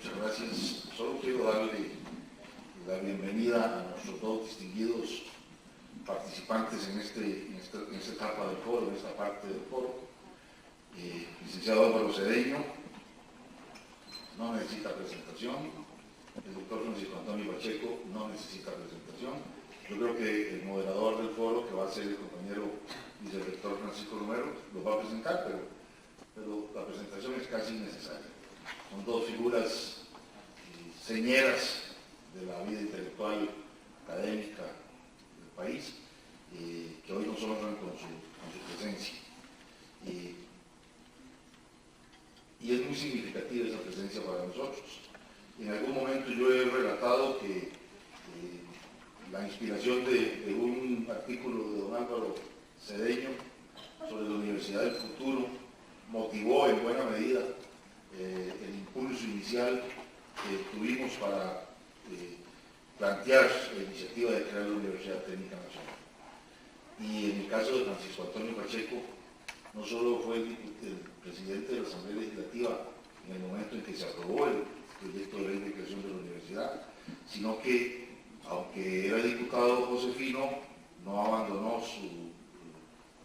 Muchas gracias. Solo quiero darle la bienvenida a nuestros dos distinguidos participantes en esta etapa del foro, en esta parte del foro. Licenciado Álvaro Cedeño, no necesita presentación. El doctor Francisco Antonio Pacheco no necesita presentación. Yo creo que el moderador del foro, que va a ser el compañero vicerrector Francisco Romero, lo va a presentar, pero la presentación es casi innecesaria. Son dos figuras señeras de la vida intelectual académica del país, que hoy nos honran con su presencia. Y es muy significativa esa presencia para nosotros. En algún momento yo he relatado que la inspiración de un artículo de don Álvaro Cedeño sobre la Universidad del Futuro motivó en buena medida el impulso inicial que tuvimos para plantear la iniciativa de crear la Universidad Técnica Nacional. Y en el caso de Francisco Antonio Pacheco, no solo fue el presidente de la Asamblea Legislativa en el momento en que se aprobó el proyecto de ley de creación de la universidad, sino que, aunque era diputado josefino, no abandonó su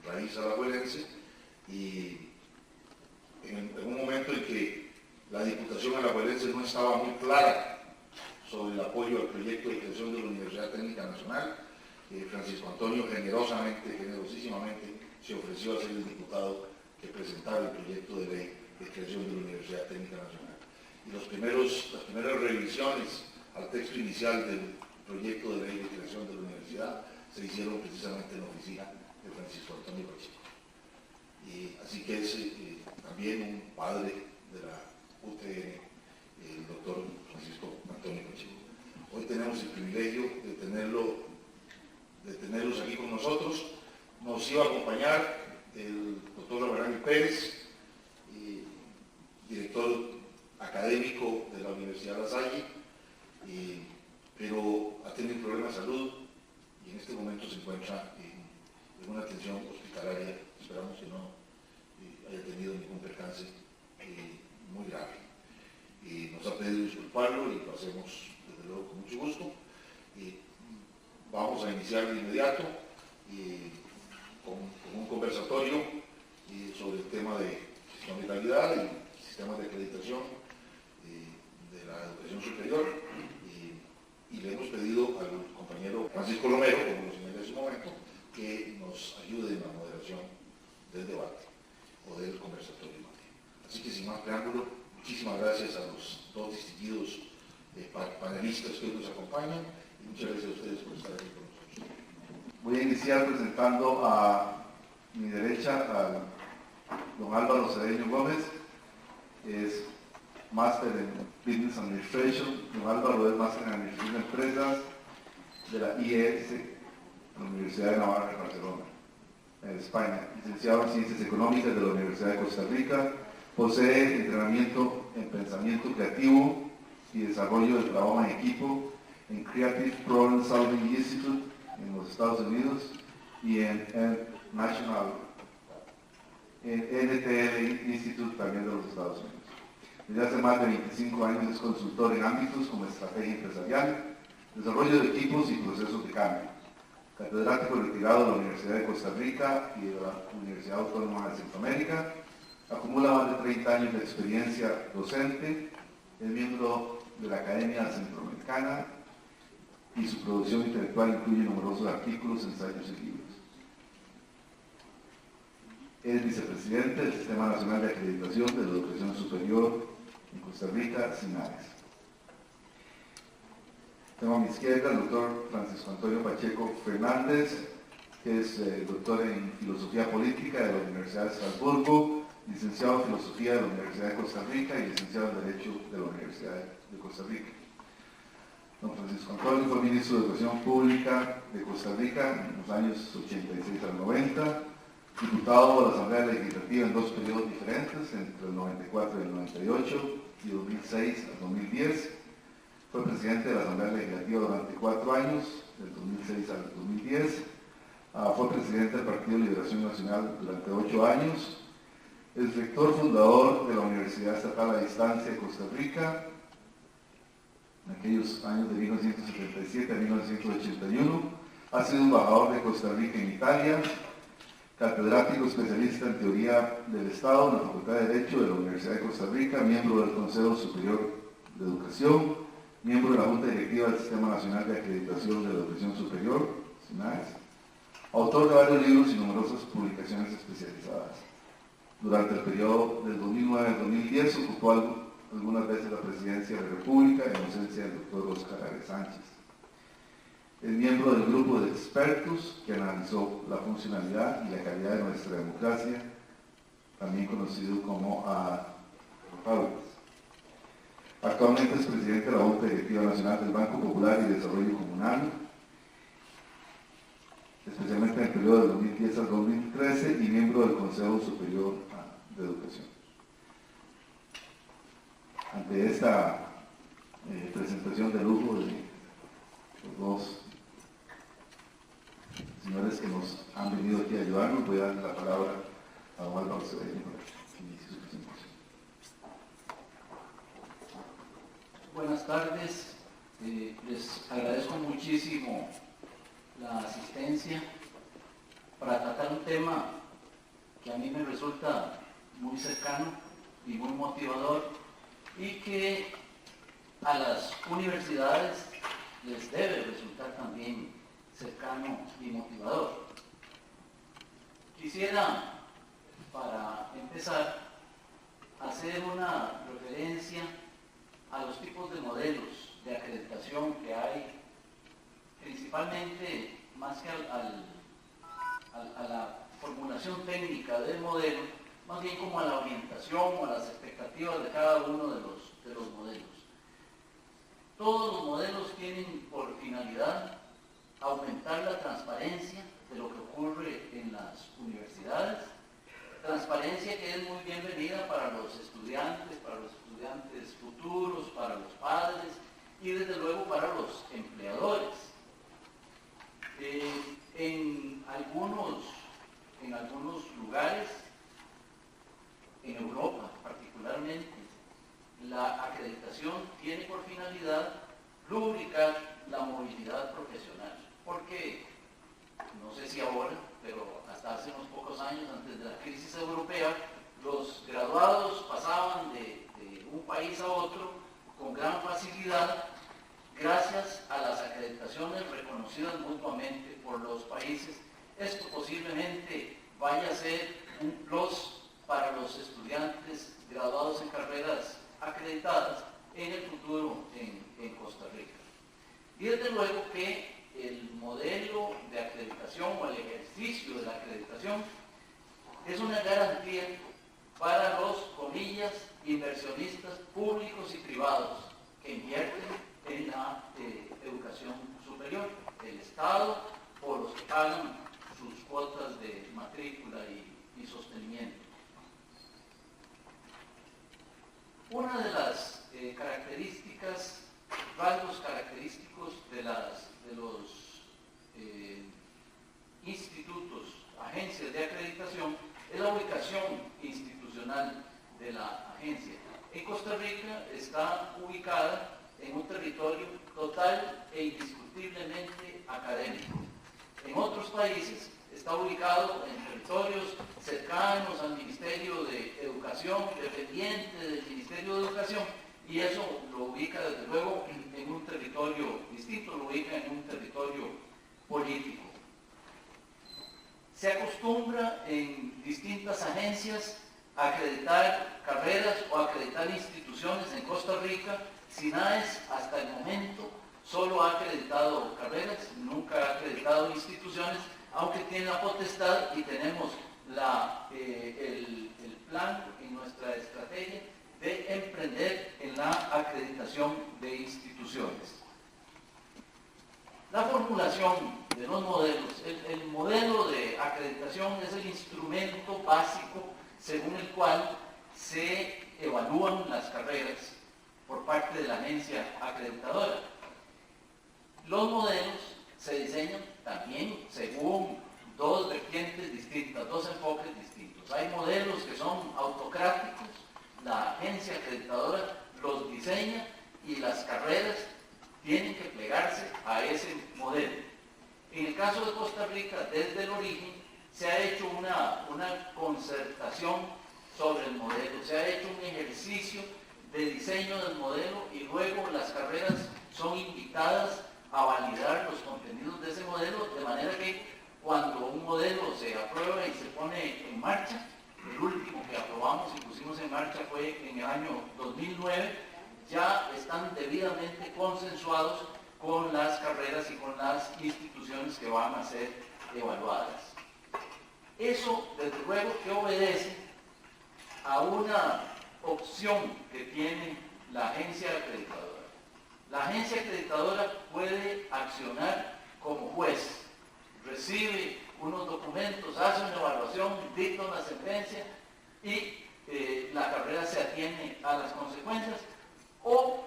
raíz alajuelense, y en un momento en que la Diputación alajuelense no estaba muy clara sobre el apoyo al proyecto de creación de la Universidad Técnica Nacional, Francisco Antonio generosísimamente se ofreció a ser el diputado que presentara el proyecto de ley de creación de la Universidad Técnica Nacional. Y las primeras revisiones al texto inicial del proyecto de ley de creación de la universidad se hicieron precisamente en la oficina de Francisco Antonio Pacheco. Así que es también un padre de la UTN, el doctor Francisco Antonio Pacheco. Hoy tenemos el privilegio de tenerlos aquí con nosotros. Nos iba a acompañar el doctor Abraham Pérez, director académico de la Universidad La Salle, pero ha tenido problemas de salud y en este momento se encuentra en una atención hospitalaria. Esperamos que no haya tenido ningún percance muy grave. Nos ha pedido disculparlo y lo hacemos desde luego con mucho gusto. Vamos a iniciar de inmediato con un conversatorio sobre el tema de gestión de calidad y sistemas de acreditación de la educación superior, y le hemos pedido al compañero Francisco Romero, como lo señalé hace un momento, que nos ayude en la moderación del debate o del conversatorio. Así que sin más preámbulo, muchísimas gracias a los dos distinguidos panelistas que hoy nos acompañan, y muchas gracias a ustedes por estar aquí con nosotros. Voy a iniciar presentando a mi derecha a don Álvaro Cedeño Gómez, es máster en Business Administration. Don Álvaro es máster en Administración de Empresas de la IES, la Universidad de Navarra de Barcelona, en España. Licenciado en Ciencias Económicas de la Universidad de Costa Rica. Posee entrenamiento en pensamiento creativo y desarrollo de trabajo en equipo en Creative Problem Solving Institute en los Estados Unidos y en el NTL Institute también de los Estados Unidos. Desde hace más de 25 años es consultor en ámbitos como estrategia empresarial, desarrollo de equipos y procesos de cambio. Catedrático retirado de la Universidad de Costa Rica y de la Universidad Autónoma de Centroamérica. Acumula más de 30 años de experiencia docente, es miembro de la Academia Centroamericana y su producción intelectual incluye numerosos artículos, ensayos y libros. Es vicepresidente del Sistema Nacional de Acreditación de la Educación Superior en Costa Rica, SINAES. Tengo a mi izquierda al doctor Francisco Antonio Pacheco Fernández, que es doctor en Filosofía Política de la Universidad de Estrasburgo, licenciado en Filosofía de la Universidad de Costa Rica y licenciado en Derecho de la Universidad de Costa Rica. Don Francisco Antonio fue ministro de Educación Pública de Costa Rica en los años 86 al 90, diputado de la Asamblea Legislativa en dos periodos diferentes, entre el 94 y el 98, y 2006 al 2010. Fue presidente de la Asamblea Legislativa durante 4 años, del 2006 al 2010. Fue presidente del Partido de Liberación Nacional durante 8 años. Es rector fundador de la Universidad Estatal a Distancia de Costa Rica en aquellos años de 1977 a 1981. Ha sido embajador de Costa Rica en Italia, catedrático especialista en teoría del Estado en la Facultad de Derecho de la Universidad de Costa Rica, miembro del Consejo Superior de Educación, miembro de la Junta Directiva del Sistema Nacional de Acreditación de la Educación Superior, SINAES, autor de varios libros y numerosas publicaciones especializadas. Durante el periodo del 2009 al 2010 ocupó algunas veces la presidencia de la República en ausencia del doctor Óscar Ares Sánchez. Es miembro del grupo de expertos que analizó la funcionalidad y la calidad de nuestra democracia, también conocido como Republics. Actualmente es presidente de la Junta Directiva Nacional del Banco Popular y Desarrollo Comunal, especialmente en el periodo del 2010 al 2013, y miembro del Consejo Superior de Educación. Ante esta presentación de lujo de los dos señores que nos han venido aquí a ayudarnos, voy a dar la palabra a don Álvaro Cedeño para que inicie su presentación. Buenas tardes, les agradezco muchísimo la asistencia para tratar un tema que a mí me resulta muy cercano y muy motivador y que a las universidades les debe resultar también cercano y motivador. Quisiera, para empezar, hacer una referencia a los tipos de modelos de acreditación que hay, principalmente más que a la formulación técnica del modelo, más bien como a la orientación o a las expectativas de cada uno de los modelos. Todos los modelos tienen por finalidad aumentar la transparencia de lo que ocurre en las universidades, transparencia que es muy bienvenida para los estudiantes futuros, para los padres y desde luego para los empleadores. En algunos lugares, en Europa particularmente, la acreditación tiene por finalidad lubricar la movilidad profesional, porque no sé si ahora, pero hasta hace unos pocos años, antes de la crisis europea, los graduados pasaban de un país a otro con gran facilidad gracias a las acreditaciones reconocidas mutuamente por los países. Esto posiblemente vaya a ser un plus para los estudiantes graduados en carreras acreditadas en el futuro en Costa Rica. Y desde luego que el modelo de acreditación o el ejercicio de la acreditación es una garantía para los, comillas, inversionistas públicos y privados que invierten en la educación superior, el Estado o los que pagan sus cuotas de matrícula y sostenimiento. Una de las características, rasgos característicos de los institutos, agencias de acreditación, es la ubicación institucional de la agencia. En Costa Rica está ubicada en un territorio total e indiscutiblemente académico. En otros países está ubicado en territorios cercanos al Ministerio de Educación, dependiente del Ministerio de Educación, y eso lo ubica desde luego en un territorio distinto, lo ubica en un territorio político. Se acostumbra en distintas agencias a acreditar carreras o acreditar instituciones en Costa Rica. SINAES hasta el momento solo ha acreditado carreras, nunca ha acreditado instituciones, aunque tiene la potestad y tenemos el plan en nuestra estrategia de emprender en la acreditación de instituciones. La formulación de los modelos, el modelo de acreditación es el instrumento básico según el cual se evalúan las carreras por parte de la agencia acreditadora. Los modelos se diseñan también según dos vertientes distintas, dos enfoques distintos. Hay modelos que son autocráticos, la agencia acreditadora los diseña y las carreras una concertación sobre el modelo. Se ha hecho un ejercicio de diseño del modelo y luego las carreras son invitadas a validar los contenidos de ese modelo, de manera que cuando un modelo se aprueba y se pone en marcha, el último que aprobamos y pusimos en marcha fue en el año 2009, ya están debidamente consensuados con las carreras y con las instituciones que van a ser evaluadas. Eso, desde luego, que obedece a una opción que tiene la agencia acreditadora. La agencia acreditadora puede accionar como juez, recibe unos documentos, hace una evaluación, dicta una sentencia y la carrera se atiene a las consecuencias, o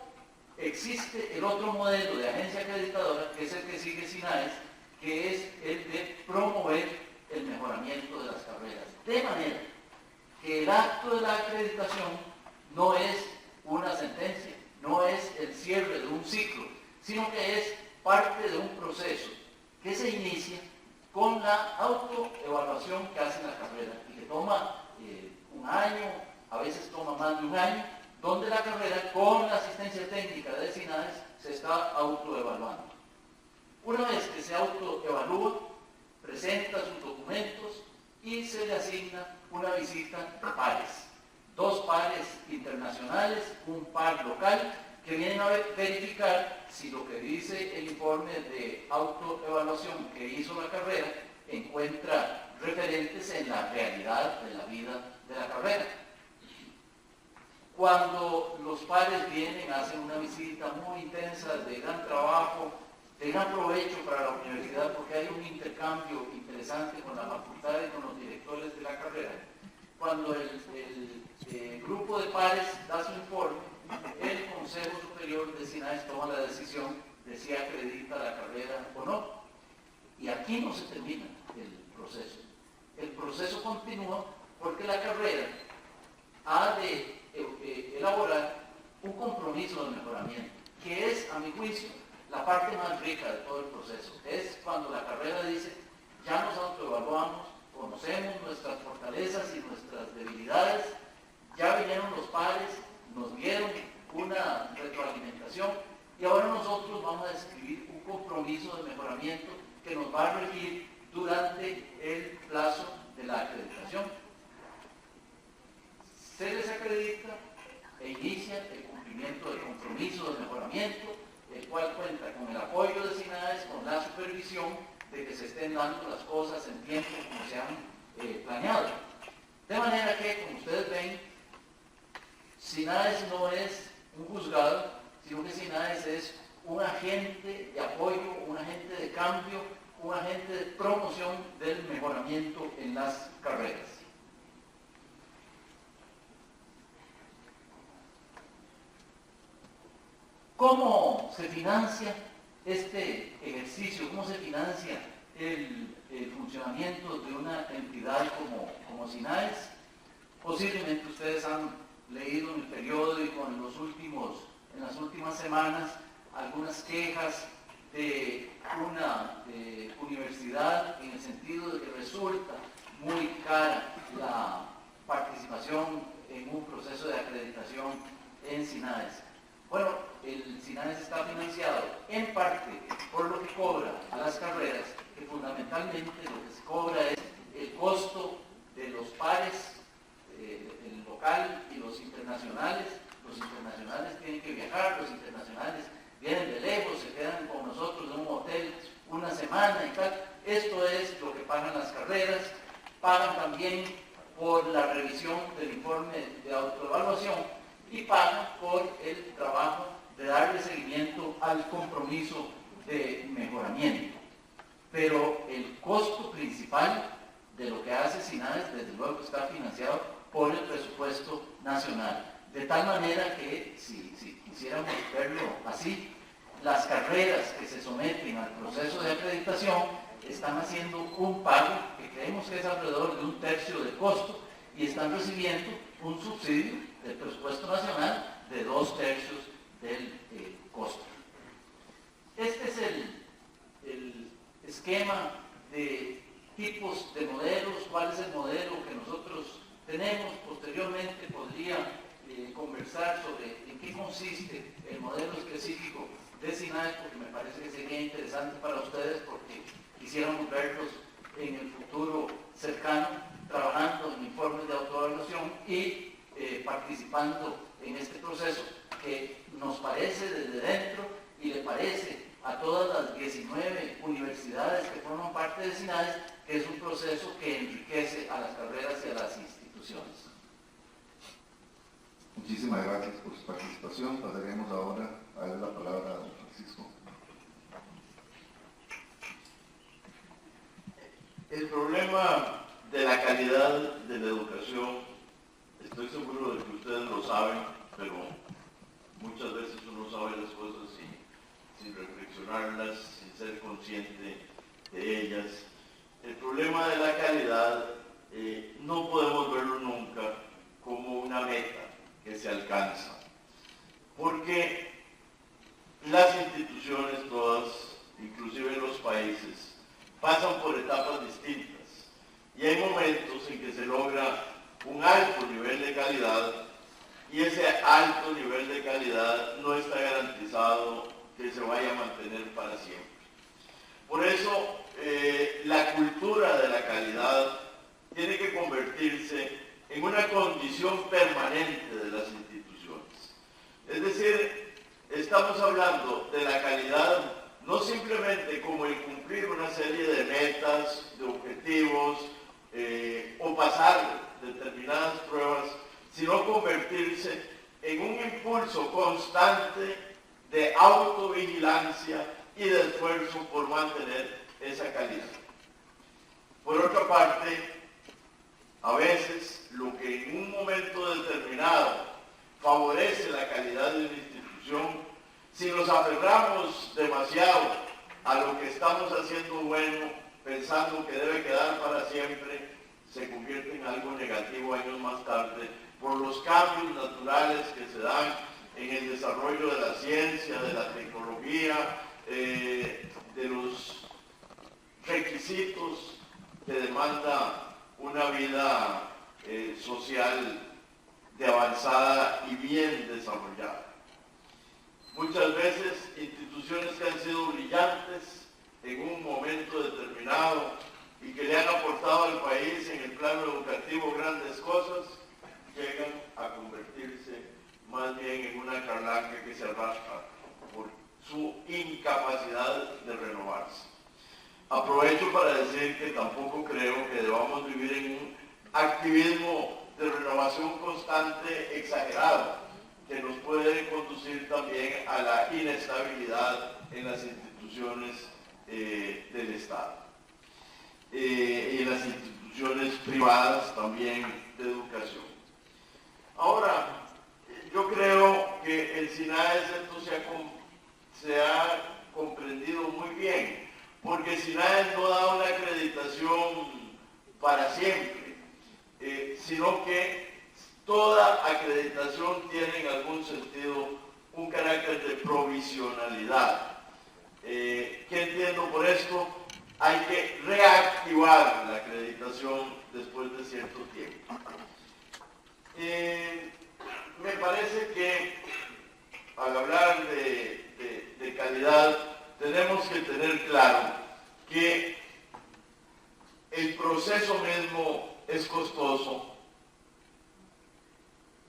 existe el otro modelo de agencia acreditadora, que es el que sigue SINAES, que es el de promover el mejoramiento de las carreras, de manera que el acto de la acreditación no es una sentencia, no es el cierre de un ciclo, sino que es parte de un proceso que se inicia con la autoevaluación que hace la carrera y que toma un año, a veces toma más de un año, donde la carrera con la asistencia técnica de SINAES se está autoevaluando. Una vez que se autoevalúa, presenta sus documentos y se le asigna una visita de pares. 2 pares internacionales, un par local, que vienen a verificar si lo que dice el informe de autoevaluación que hizo la carrera encuentra referentes en la realidad de la vida de la carrera. Cuando los pares vienen, hacen una visita muy intensa, de gran trabajo, de gran provecho para la universidad, porque hay un intercambio interesante con la facultad y con los directores de la carrera. Cuando el grupo de pares da su informe, el Consejo Superior de SINAES toma la decisión de si acredita la carrera o no. Y aquí no se termina el proceso. El proceso continúa porque la carrera ha de elaborar un compromiso de mejoramiento, que es, a mi juicio, la parte más rica de todo el proceso. Es cuando la carrera dice, ya nos autoevaluamos, conocemos nuestras fortalezas y nuestras debilidades, ya vinieron los pares, nos dieron una retroalimentación y ahora nosotros vamos a escribir un compromiso de mejoramiento que nos va a regir durante el plazo de la acreditación. Se les acredita e inicia el cumplimiento del compromiso de mejoramiento, el cual cuenta con el apoyo de SINAES, con la supervisión de que se estén dando las cosas en tiempo como se han planeado. De manera que, como ustedes ven, SINAES no es un juzgado, sino que SINAES es un agente de apoyo, un agente de cambio, un agente de promoción del mejoramiento en las carreras. ¿Cómo se financia este ejercicio? ¿Cómo se financia el funcionamiento de una entidad como SINAES? Posiblemente ustedes han leído en el periódico en las últimas semanas algunas quejas de una universidad, en el sentido de que resulta muy cara la participación en un proceso de acreditación en SINAES. Bueno, el SINAES está financiado en parte por lo que cobra a las carreras, que fundamentalmente lo que se cobra es el costo de los pares, el local y los internacionales. Los internacionales tienen que viajar, los internacionales vienen de lejos, se quedan con nosotros en un hotel una semana y tal. Esto es lo que pagan las carreras. Pagan también por la revisión del informe de autoevaluación y pagan por el trabajo de darle seguimiento al compromiso de mejoramiento. Pero el costo principal de lo que hace SINAES, desde luego, está financiado por el presupuesto nacional. De tal manera que, si quisiéramos verlo así, las carreras que se someten al proceso de acreditación están haciendo un pago que creemos que es alrededor de 1/3 del costo y están recibiendo un subsidio del presupuesto nacional de 2/3 del costo. Este es el esquema de tipos de modelos, cuál es el modelo que nosotros tenemos. Posteriormente podría conversar sobre en qué consiste el modelo específico de SINAE, porque me parece que sería interesante para ustedes, porque quisiéramos verlos en el futuro cercano, trabajando en informes de autoevaluación y participando en este proceso que nos parece desde dentro y le parece a todas las 19 universidades que forman parte de SINAE que es un proceso que enriquece a las carreras y a las instituciones. Muchísimas gracias por su participación. Pasaremos ahora a dar la palabra a don Francisco. El problema de la calidad de la educación, estoy seguro de que ustedes lo saben, pero muchas veces uno sabe las cosas sin reflexionarlas, sin ser consciente de ellas. El problema de la calidad no podemos verlo nunca como una meta que se alcanza, porque las instituciones todas, inclusive los países, pasan por etapas distintas y hay momentos en que se logra un alto nivel de calidad y ese alto nivel de calidad no está garantizado que se vaya a mantener para siempre. Por eso la cultura de la calidad tiene que convertirse en una condición permanente de las instituciones. Es decir, estamos hablando de la calidad no simplemente como el cumplir una serie de metas, de objetivos o pasar determinadas pruebas, sino convertirse en un impulso constante de autovigilancia y de esfuerzo por mantener esa calidad. Por otra parte, a veces lo que en un momento determinado favorece la calidad de una institución, si nos aferramos demasiado a lo que estamos haciendo bueno, pensando que debe quedar para siempre, se convierte en algo negativo años más tarde por los cambios naturales que se dan en el desarrollo de la ciencia, de la tecnología, de los requisitos que demanda una vida social de avanzada y bien desarrollada. Muchas veces instituciones que han sido brillantes en un momento determinado y que le han aportado al país en el plano educativo grandes cosas, llegan a convertirse más bien en una carlanca que se arrastra por su incapacidad de renovarse. Aprovecho para decir que tampoco creo que debamos vivir en un activismo de renovación constante exagerado, que nos puede conducir también a la inestabilidad en las instituciones del Estado y en las instituciones privadas también de educación. Ahora, yo creo que el SINAE se ha comprendido muy bien, porque el SINAE no da una acreditación para siempre, sino que toda acreditación tiene en algún sentido un carácter de provisionalidad. ¿Qué entiendo por esto? Hay que reactivar la acreditación después de cierto tiempo. Me parece que al hablar de calidad tenemos que tener claro que el proceso mismo es costoso,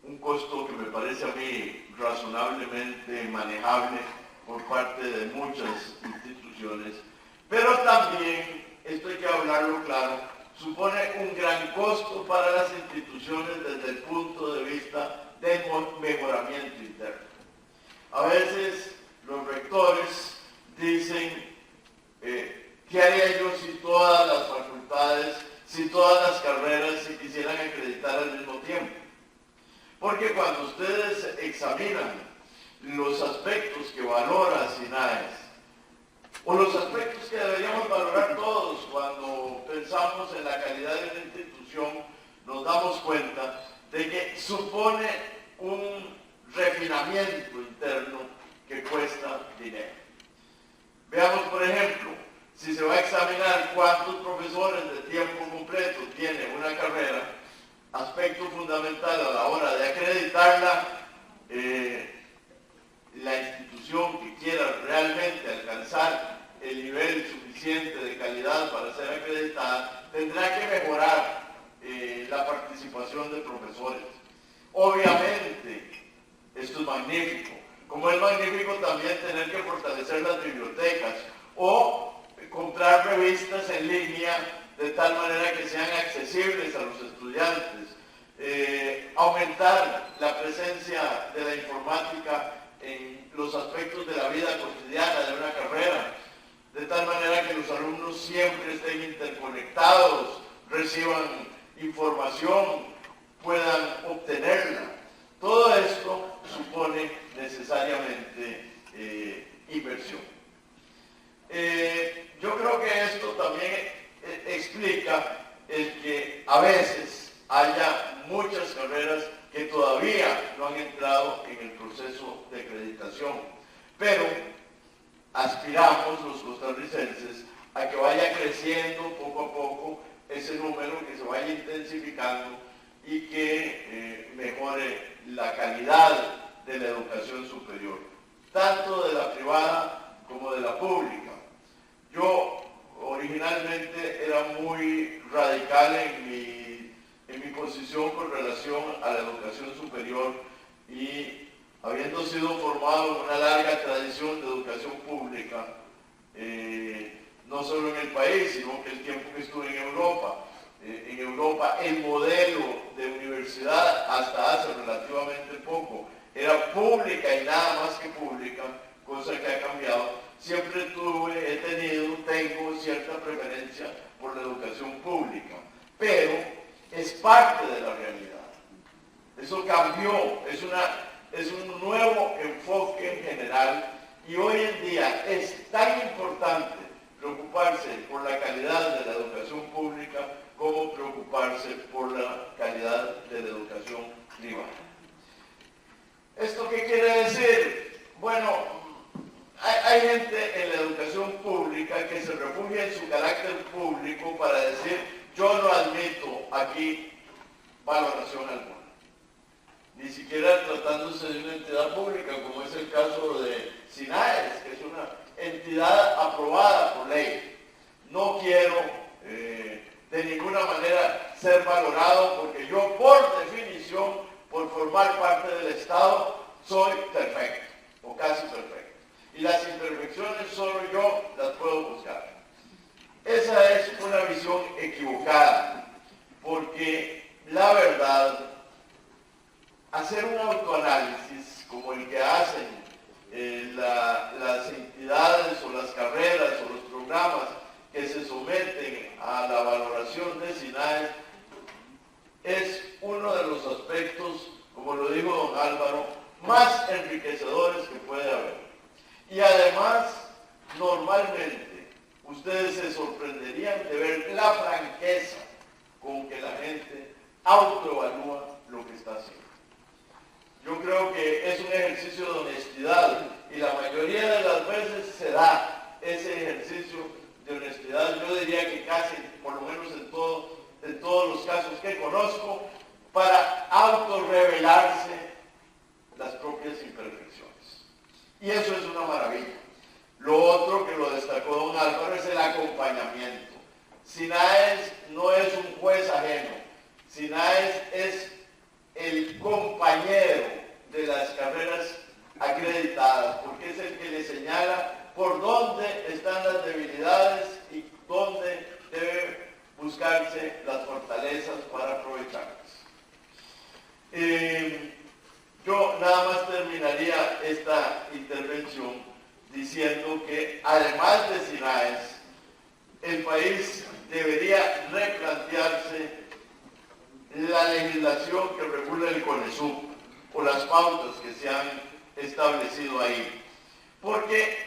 un costo que me parece a mí razonablemente manejable por parte de muchas instituciones, pero también, esto hay que hablarlo claro, supone un gran costo para las instituciones desde el punto de vista del mejoramiento interno. A veces los rectores dicen, ¿qué haría yo si todas las facultades, si todas las carreras se quisieran acreditar al mismo tiempo? Porque cuando ustedes examinan los aspectos que valora SINAE, o los aspectos que deberíamos valorar todos cuando pensamos en la calidad de una institución, nos damos cuenta de que supone un refinamiento interno que cuesta dinero. Veamos, por ejemplo, si se va a examinar cuántos profesores de tiempo completo tiene una carrera, aspecto fundamental a la hora de acreditarla, la institución que quiera realmente alcanzar el nivel suficiente de calidad para ser acreditada, tendrá que mejorar la participación de profesores. Obviamente, esto es magnífico. Como es magnífico también tener que fortalecer las bibliotecas o comprar revistas en línea de tal manera que sean accesibles a los estudiantes, aumentar la presencia de la informática en los aspectos de la vida cotidiana de una carrera, de tal manera que los alumnos siempre estén interconectados, reciban información, puedan obtenerla. Todo esto supone necesariamente inversión. Yo creo que esto también explica el que a veces haya muchas carreras que todavía no han entrado en el proceso de acreditación, pero aspiramos los costarricenses a que vaya creciendo poco a poco ese número, que se vaya intensificando y que mejore la calidad de la educación superior, tanto de la privada como de la pública. Yo originalmente era muy radical en mi posición con relación a la educación superior y habiendo sido formado en una larga tradición de educación pública, no solo en el país, sino que el tiempo que estuve en Europa. En Europa el modelo de universidad hasta hace relativamente poco era pública y nada más que pública, cosa que ha cambiado. Siempre tengo cierta preferencia por la educación pública, pero es parte de la realidad. Eso cambió, es un nuevo enfoque en general y hoy en día es tan importante preocuparse por la calidad de la educación pública como preocuparse por la calidad de la educación privada. ¿Esto qué quiere decir? Bueno, hay gente en la educación pública que se refugia en su carácter público para decir: yo no admito aquí valoración alguna. Ni siquiera tratándose de una entidad pública, como es el caso de SINAES, que es una entidad aprobada por ley. No quiero de ninguna manera ser valorado porque yo, por definición, por formar parte del Estado, soy perfecto o casi perfecto. Y las imperfecciones solo yo las puedo buscar. Esa es una visión equivocada, porque la verdad, hacer un autoanálisis como el que hacen las entidades o las carreras o los programas que se someten a la valoración de SINAES es uno de los aspectos, como lo dijo don Álvaro, más enriquecedores que puede haber. Y además, normalmente, ustedes se sorprenderían de ver la franqueza con que la gente autoevalúa lo que está haciendo. Yo creo que es un ejercicio de honestidad y la mayoría de las veces se da ese ejercicio de honestidad. Yo diría que casi, por lo menos en todos los casos que conozco, para autorrevelarse las propias imperfecciones. Y eso es una maravilla. Lo otro que lo destacó don Álvaro es el acompañamiento. SINAES no es un juez ajeno. SINAES es el compañero de las carreras acreditadas, porque es el que le señala por dónde están las debilidades y dónde debe buscarse las fortalezas para aprovecharlas. Yo nada más terminaría esta intervención diciendo que además de SINAES, el país debería replantearse la legislación que regula el CONESUB o las pautas que se han establecido ahí. Porque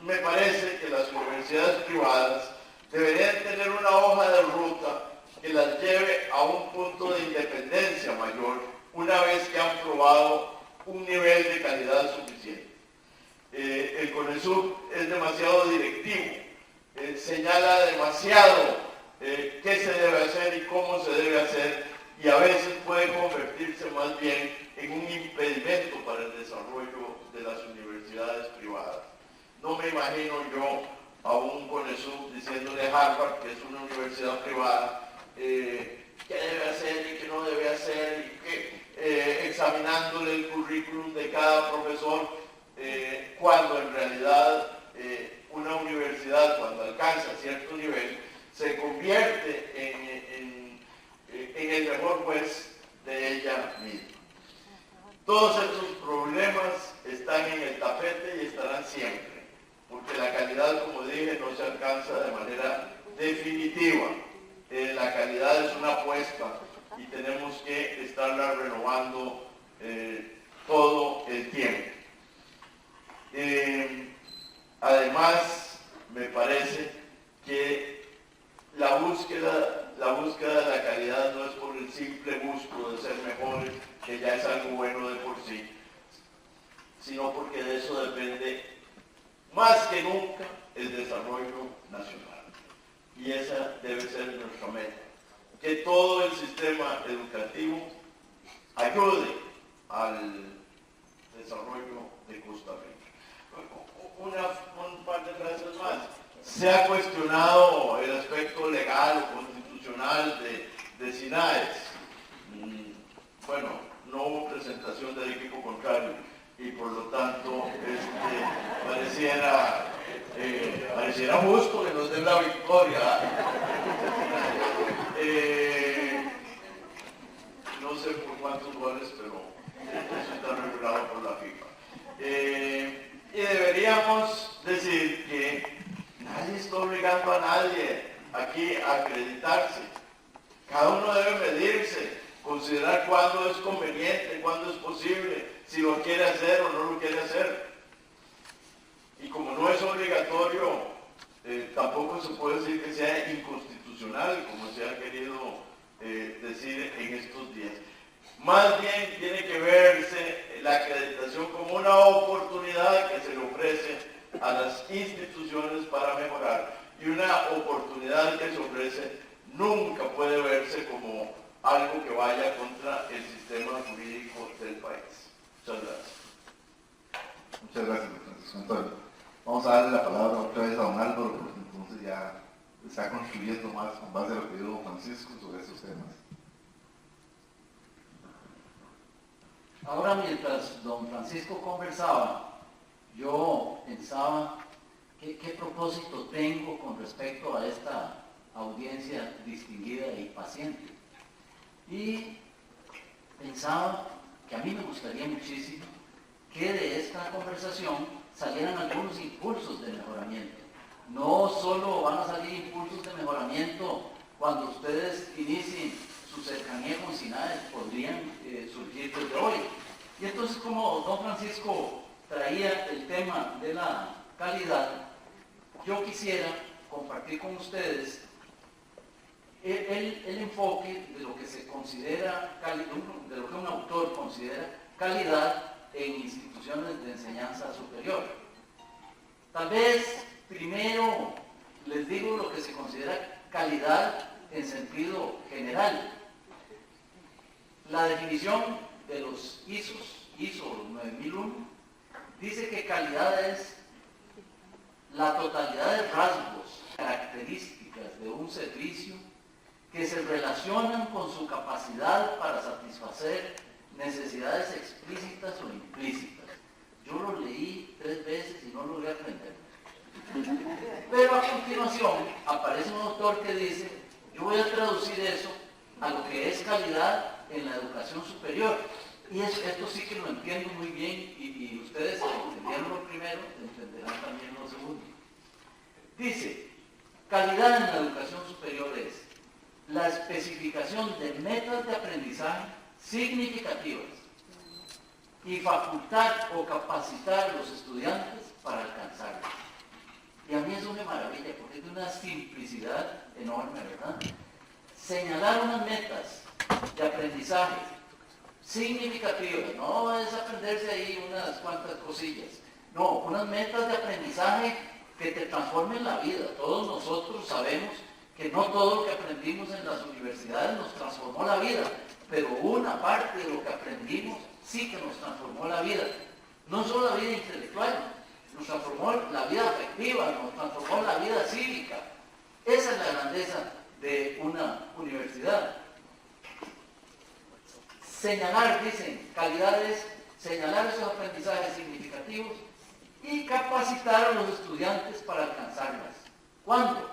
me parece que las universidades privadas deberían tener una hoja de ruta que las lleve a un punto de independencia mayor una vez que han probado un nivel de calidad suficiente. El CONESUB es demasiado directivo señala demasiado qué se debe hacer y cómo se debe hacer, y a veces puede convertirse más bien en un impedimento para el desarrollo de las universidades privadas. No me imagino yo a un CONESUB diciéndole a Harvard, que es una universidad privada, qué debe hacer y qué no debe hacer, y examinándole el currículum de cada profesor, cuando en realidad una universidad, cuando alcanza cierto nivel, se convierte en el mejor juez de ella misma. Todos estos problemas están en el tapete y estarán siempre, porque la calidad, como dije, no se alcanza de manera definitiva. La calidad es una apuesta y tenemos que estarla renovando todo el tiempo. Además, me parece que la búsqueda de la calidad no es por el simple gusto de ser mejores, que ya es algo bueno de por sí, sino porque de eso depende más que nunca el desarrollo nacional. Y esa debe ser nuestra meta, que todo el sistema educativo ayude al desarrollo de Costa Rica. Un par de frases más. Se ha cuestionado el aspecto legal o constitucional de SINAES. Bueno, no hubo presentación del equipo contrario y por lo tanto pareciera justo que nos den la victoria. No sé por cuántos goles, pero eso está regulado por la FIFA. Y deberíamos decir que nadie está obligando a nadie aquí a acreditarse. Cada uno debe medirse, considerar cuándo es conveniente, cuándo es posible, si lo quiere hacer o no lo quiere hacer. Y como no es obligatorio, tampoco se puede decir que sea inconstitucional, como se ha querido decir en estos días. Más bien tiene que verse la acreditación como una oportunidad que se le ofrece a las instituciones para mejorar, y una oportunidad que se ofrece nunca puede verse como algo que vaya contra el sistema jurídico del país. Muchas gracias. Muchas gracias, don Francisco Antonio. Vamos a darle la palabra otra vez a don Álvaro, porque entonces ya está construyendo más con base a lo que dijo don Francisco sobre esos temas. Ahora, mientras don Francisco conversaba, yo pensaba qué propósito tengo con respecto a esta audiencia distinguida y paciente. Y pensaba que a mí me gustaría muchísimo que de esta conversación salieran algunos impulsos de mejoramiento. No solo van a salir impulsos de mejoramiento cuando ustedes inicien su cercanía con SINAES, podrían surgir desde hoy. Y entonces, como don Francisco traía el tema de la calidad, yo quisiera compartir con ustedes el enfoque de lo que se considera, de lo que un autor considera calidad en instituciones de enseñanza superior. Tal vez primero les digo lo que se considera calidad en sentido general. La definición de los ISO 9001, dice que calidad es la totalidad de rasgos, características de un servicio que se relacionan con su capacidad para satisfacer necesidades explícitas o implícitas. Yo lo leí 3 veces y no logré aprender. Pero a continuación aparece un autor que dice, yo voy a traducir eso a lo que es calidad en la educación superior. Y esto sí que lo entiendo muy bien, y ustedes que entendieron lo primero, entenderán también lo segundo. Dice, calidad en la educación superior es la especificación de metas de aprendizaje significativas y facultar o capacitar a los estudiantes para alcanzarlas. Y a mí eso me maravilla porque es de una simplicidad enorme, ¿verdad? Señalar unas metas de aprendizaje significativas, no es aprenderse ahí unas cuantas cosillas, no, unas metas de aprendizaje que te transformen la vida. Todos nosotros sabemos que no todo lo que aprendimos en las universidades nos transformó la vida, pero una parte de lo que aprendimos sí que nos transformó la vida. No solo la vida intelectual, nos transformó la vida afectiva, nos transformó la vida cívica. Esa es la grandeza de una universidad. Señalar, dicen, calidades, señalar esos aprendizajes significativos y capacitar a los estudiantes para alcanzarlas. ¿Cuándo?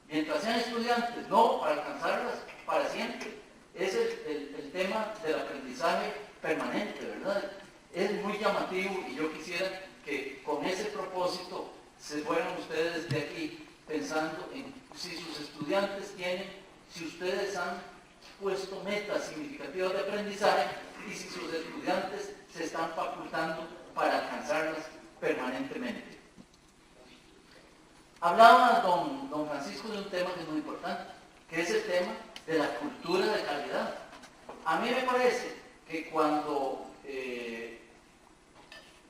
Mientras sean estudiantes, no para alcanzarlas para siempre. Es el tema del aprendizaje permanente, ¿verdad? Es muy llamativo y yo quisiera que con ese propósito se fueran ustedes de aquí pensando en si sus estudiantes tienen, si ustedes han puesto metas significativas de aprendizaje y si sus estudiantes se están facultando para alcanzarlas permanentemente. Hablaba don Francisco de un tema que es muy importante, que es el tema de la cultura de calidad. A mí me parece que cuando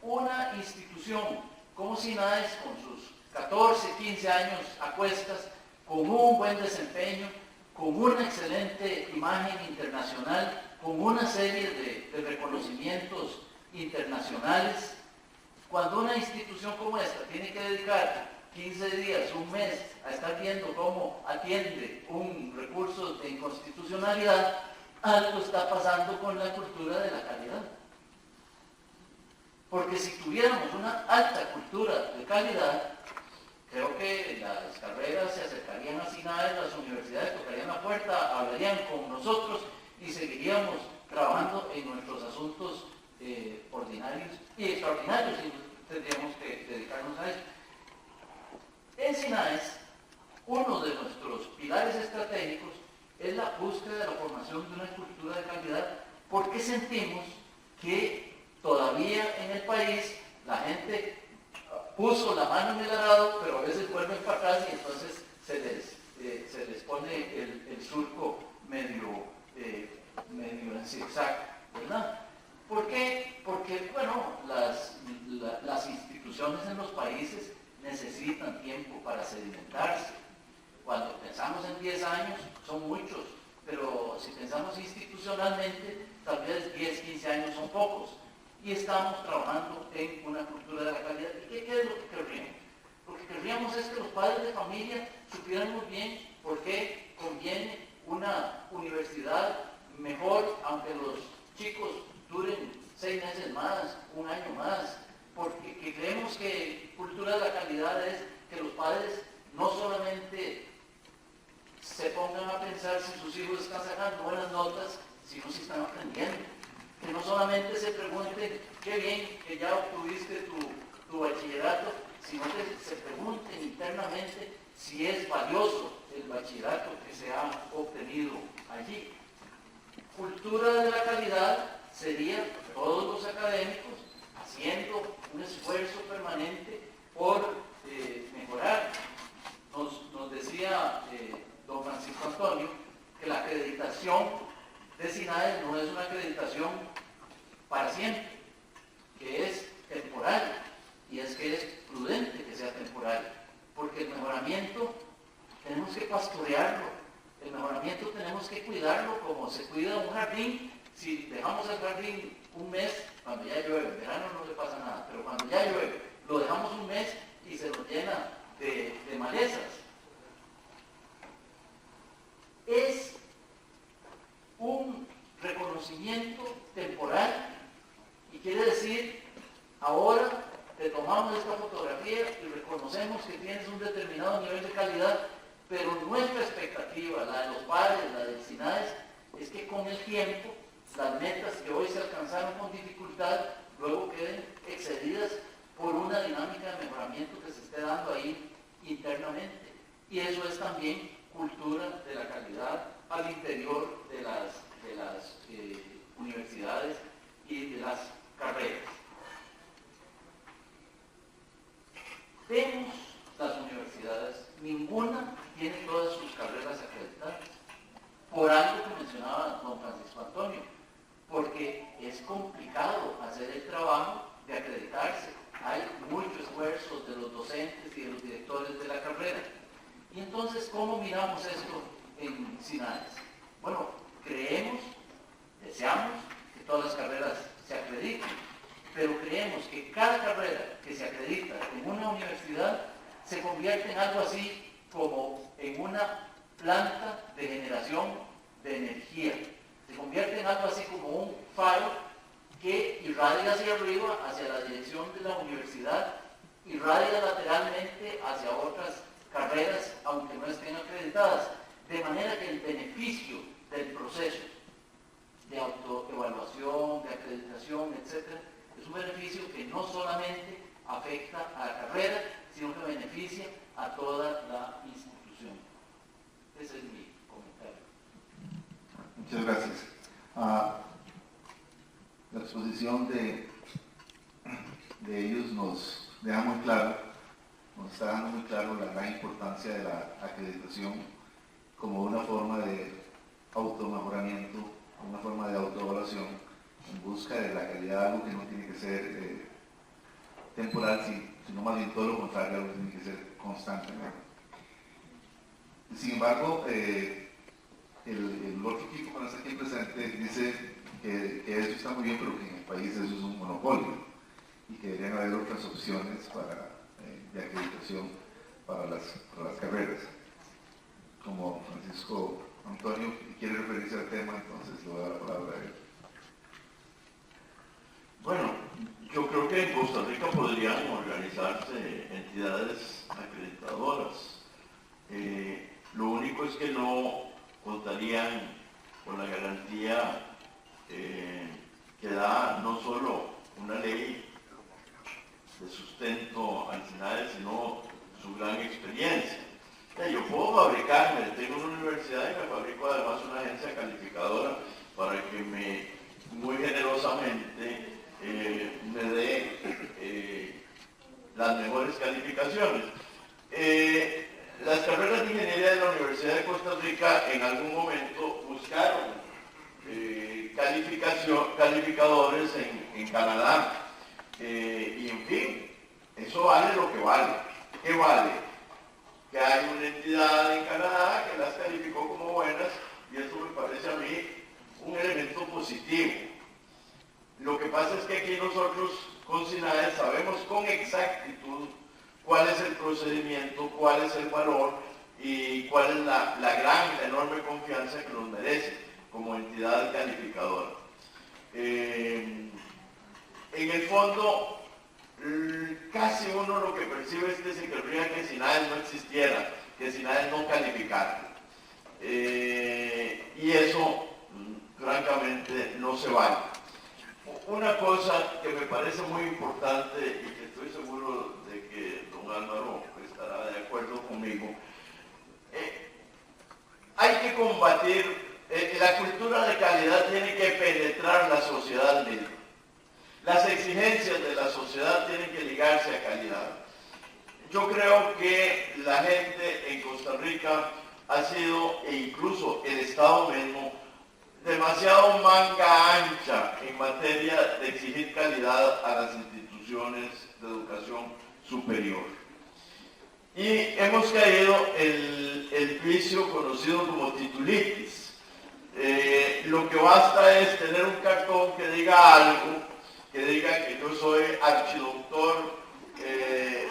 una institución como SINAES, con sus 14, 15 años a cuestas, con un buen desempeño, con una excelente imagen internacional, con una serie de reconocimientos internacionales, cuando una institución como esta tiene que dedicar 15 días, un mes, a estar viendo cómo atiende un recurso de inconstitucionalidad, algo está pasando con la cultura de la calidad. Porque si tuviéramos una alta cultura de calidad, creo que las carreras se acercarían a SINAES, las universidades tocarían la puerta, hablarían con nosotros y seguiríamos trabajando en nuestros asuntos ordinarios y extraordinarios, y tendríamos que dedicarnos a eso. En SINAES, uno de nuestros pilares estratégicos es la búsqueda de la formación de una cultura de calidad, porque sentimos que todavía en el país la gente puso la mano en el arado, pero a veces vuelven para atrás y entonces se les pone el surco medio en zigzag, ¿verdad? ¿Por qué? Porque, bueno, las instituciones en los países necesitan tiempo para sedimentarse. Cuando pensamos en 10 años, son muchos, pero si pensamos institucionalmente, tal vez 10, 15 años son pocos. Y estamos trabajando en una cultura de la calidad. ¿Y qué es lo que querríamos? Lo que querríamos es que los padres de familia supieran muy bien por qué conviene una universidad mejor, aunque los chicos duren 6 meses más, un año más, porque creemos que cultura de la calidad es que los padres no solamente se pongan a pensar si sus hijos están sacando buenas notas, sino si están aprendiendo. Que no solamente se pregunten, qué bien que ya obtuviste tu bachillerato, sino que se pregunten internamente si es valioso el bachillerato que se ha obtenido allí. Cultura de la calidad sería todos los académicos haciendo un esfuerzo permanente por mejorar. Nos decía don Francisco Antonio que la acreditación de SINAES no es una acreditación para siempre, que es temporal, y es que es prudente que sea temporal, porque el mejoramiento tenemos que pastorearlo, el mejoramiento tenemos que cuidarlo como se cuida un jardín. Si dejamos el jardín un mes, cuando ya llueve, en verano no le pasa nada, pero cuando ya llueve, lo dejamos un mes y se lo llena de malezas. Es un reconocimiento temporal y quiere decir, ahora te tomamos esta fotografía y reconocemos que tienes un determinado nivel de calidad, pero nuestra expectativa, la de los padres, la del SINAES, es que con el tiempo las metas que hoy se alcanzaron con dificultad luego queden excedidas por una dinámica de mejoramiento que se esté dando ahí internamente. Y eso es también cultura de la calidad al interior de las universidades y de las carreras. Vemos las universidades, ninguna tiene todas sus carreras acreditadas, por algo que mencionaba don Francisco Antonio, porque es complicado hacer el trabajo de acreditarse. hay mucho esfuerzo de los docentes y de los directores de la carrera. Y entonces, ¿cómo miramos esto en SINAES? Bueno, creemos, deseamos que todas las carreras se acrediten, pero creemos que cada carrera que se acredita en una universidad se convierte en algo así como en una planta de generación de energía. Se convierte en algo así como un faro que irradia hacia arriba, hacia la dirección de la universidad, irradia lateralmente hacia otras carreras, aunque no estén acreditadas, de manera que el beneficio del proceso de autoevaluación, de acreditación, etc., es un beneficio que no solamente afecta a la carrera, sino que beneficia a toda la institución. Ese es mi comentario. Muchas gracias. La exposición de ellos nos deja muy claro, nos está dando muy claro la gran importancia de la acreditación como una forma de automejoramiento, una forma de autoevaluación en busca de la calidad, algo que no tiene que ser temporal, sino más bien todo lo contrario, algo que tiene que ser constante, ¿no? Sin embargo, el otro equipo que está aquí presente dice que eso está muy bien, pero que en el país eso es un monopolio y que deberían haber otras opciones de acreditación para las carreras. Como Francisco Antonio quiere referirse al tema, entonces le voy a dar la palabra a él. Bueno, yo creo que en Costa Rica podrían organizarse entidades acreditadoras. Lo único es que no contarían con la garantía que da no solo una ley de sustento al SINAES, sino su gran experiencia. Yo puedo fabricarme, tengo una universidad y me fabrico además una agencia calificadora para que muy generosamente me dé las mejores calificaciones. Las carreras de ingeniería de la Universidad de Costa Rica en algún momento buscaron calificadores en Canadá. Y en fin, eso vale lo que vale. ¿Qué vale? Que hay una entidad en Canadá que las calificó como buenas y eso me parece a mí un elemento positivo. Lo que pasa es que aquí nosotros con SINAES sabemos con exactitud cuál es el procedimiento, cuál es el valor y cuál es la enorme confianza que nos merece como entidad calificadora. En el fondo, casi uno lo que percibe es que se querría que SINAES no existiera, que SINAES no calificara. Y eso, francamente, no se vale. Una cosa que me parece muy importante y que estoy seguro de que don Álvaro estará de acuerdo conmigo, hay que combatir, la cultura de calidad tiene que penetrar la sociedad misma. Las exigencias de la sociedad tienen que ligarse a calidad. Yo creo que la gente en Costa Rica ha sido, e incluso el Estado mismo, demasiado manga ancha en materia de exigir calidad a las instituciones de educación superior. Y hemos caído en el vicio conocido como titulitis. Lo que basta es tener un cartón que diga algo, que diga que yo soy archidoctor de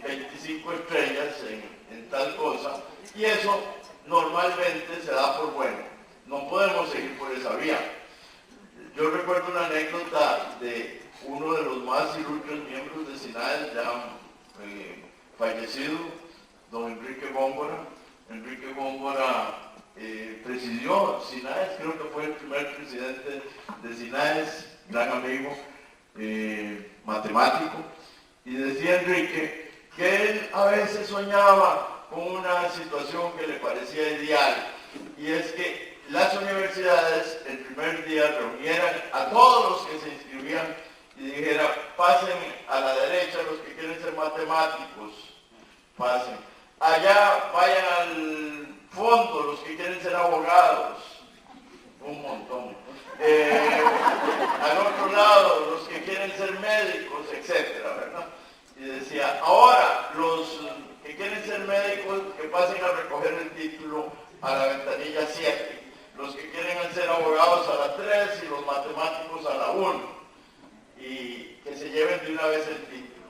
25 estrellas en tal cosa, y eso normalmente se da por bueno. No podemos seguir por esa vía. Yo recuerdo una anécdota de uno de los más ilustres miembros de SINAES, ya fallecido, don Enrique Góngora. Enrique Góngora presidió SINAES, creo que fue el primer presidente de SINAES, gran amigo, matemático, y decía Enrique que él a veces soñaba con una situación que le parecía ideal, y es que las universidades el primer día reunieran a todos los que se inscribían y dijeran: pasen a la derecha los que quieren ser matemáticos, pasen. Allá vayan al fondo los que quieren ser abogados, un montón. Al otro lado los que quieren ser médicos, etc. abogados a las 3 y los matemáticos a la 1. Y que se lleven de una vez el título.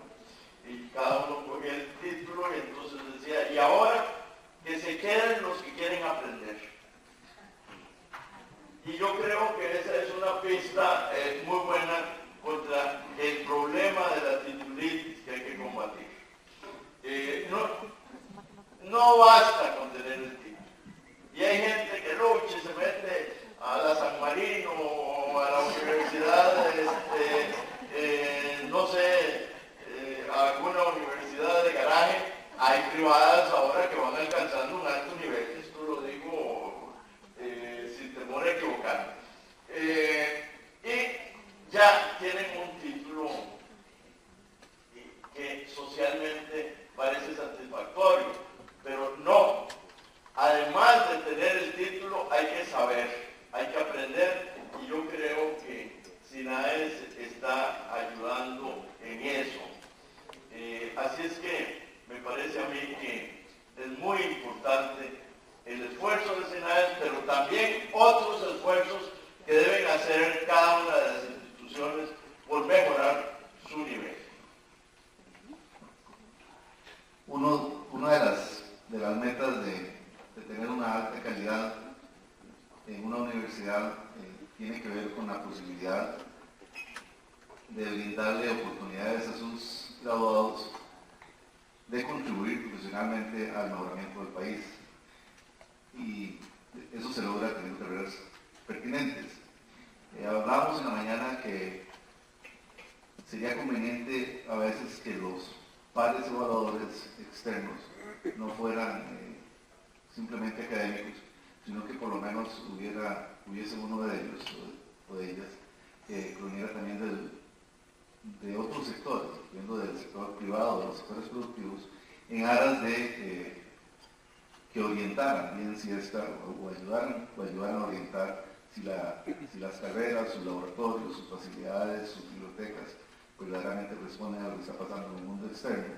Y cada uno cogía el título y entonces decía, y ahora que se queden los que quieren aprender. Y yo creo que esa es una pista muy buena contra el problema de la titulitis que hay que combatir. No basta con tener el título. Y hay gente que lucha y se mete a la San Marino o a la universidad, no sé, a alguna universidad de garaje. Hay privadas ahora que van alcanzando un alto nivel, esto lo digo sin temor a equivocar. Y ya tienen un título que socialmente parece satisfactorio, pero no. Además de tener el título, hay que saber, hay que aprender, y yo creo que SINAES está ayudando en eso. Así es que me parece a mí que es muy importante el esfuerzo de SINAES, pero también otros esfuerzos que deben hacer cada una de las instituciones por mejorar su nivel. Una de las metas de tener una alta calidad en una universidad tiene que ver con la posibilidad de brindarle oportunidades a sus graduados de contribuir profesionalmente al mejoramiento del país. Y eso se logra teniendo carreras pertinentes. Hablábamos en la mañana que sería conveniente a veces que los pares evaluadores externos no fueran simplemente académicos, sino que por lo menos hubiese uno de ellos o de ellas que proveniera también de otros sectores, viendo del sector privado, de los sectores productivos, en aras de que orientaran bien si o ayudaran a orientar si las carreras, sus laboratorios, sus facilidades, sus bibliotecas verdaderamente responden a lo que está pasando en el mundo externo,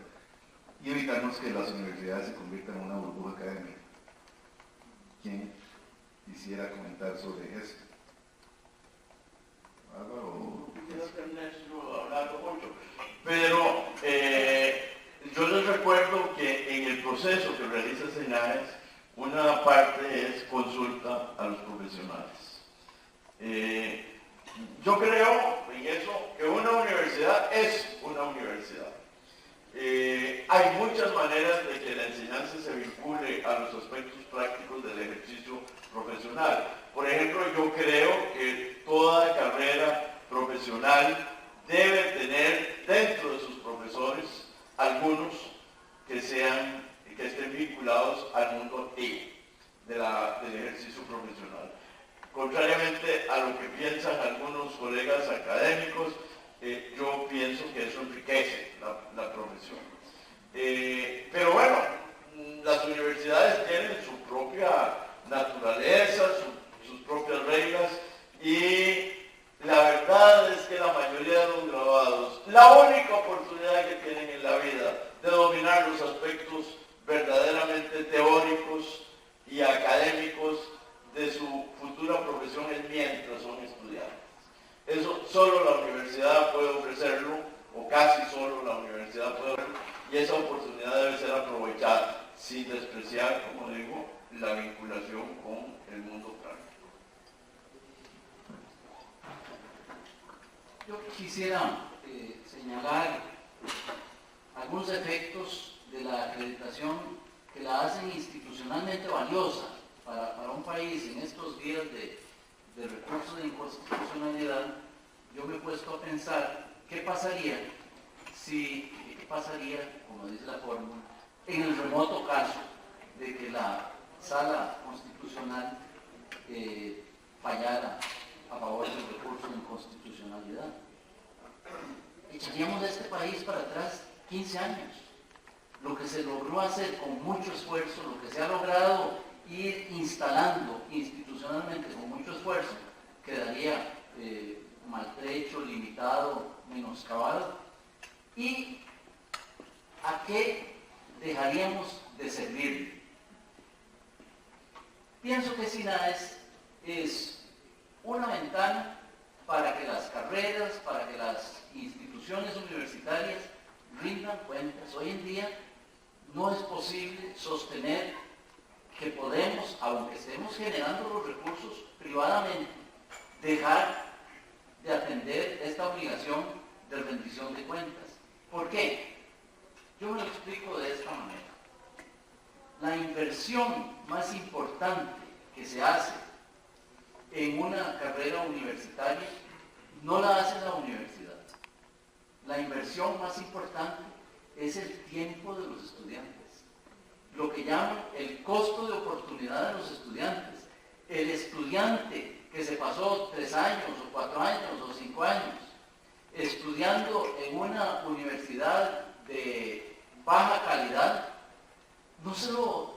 y evitarnos que las universidades se conviertan en una burbuja académica. ¿Quién quisiera comentar sobre eso? Álvaro. Quiero terminar hablando mucho, pero yo les recuerdo que en el proceso que realiza SINAES, una parte es consulta a los profesionales. Yo creo en eso, que una universidad es una universidad. Hay muchas maneras de que la enseñanza se vincule a los aspectos prácticos del ejercicio profesional. Por ejemplo, yo creo que toda carrera profesional debe tener dentro de sus profesores algunos que estén vinculados al mundo del ejercicio profesional. Contrariamente a lo que piensan algunos colegas académicos, yo pienso que eso enriquece la profesión. Pero bueno, las universidades tienen su propia naturaleza, sus propias reglas, y la verdad es que la mayoría de los graduados, la única oportunidad que tienen en la vida de dominar los aspectos verdaderamente teóricos y académicos de su futura profesión es mientras son estudiantes. Eso solo la universidad puede ofrecerlo, o casi solo la universidad puede ofrecerlo, y esa oportunidad debe ser aprovechada, sin despreciar, como digo, la vinculación con el mundo práctico. Yo quisiera señalar algunos efectos de la acreditación que la hacen institucionalmente valiosa para un país en estos días de recursos de inconstitucionalidad. Yo me he puesto a pensar qué pasaría, como dice la fórmula, en el remoto caso de que la sala constitucional fallara a favor del recurso de inconstitucionalidad. Echaríamos a este país para atrás 15 años. Lo que se logró hacer con mucho esfuerzo, lo que se ha logrado ir instalando institucionalmente con mucho esfuerzo, quedaría maltrecho, limitado, menoscabado. ¿Y a qué dejaríamos de servir? Pienso que SINAES es Hoy en día no es posible sostener que podemos, aunque estemos generando los recursos privadamente, dejar de atender esta obligación de rendición de cuentas. ¿Por qué? Yo me lo explico de esta manera. La inversión más importante que se hace en una carrera universitaria no la hace la universidad. La inversión más importante es el tiempo de los estudiantes, lo que llaman el costo de oportunidad de los estudiantes. El estudiante que se pasó 3 años o 4 años o 5 años estudiando en una universidad de baja calidad, no se lo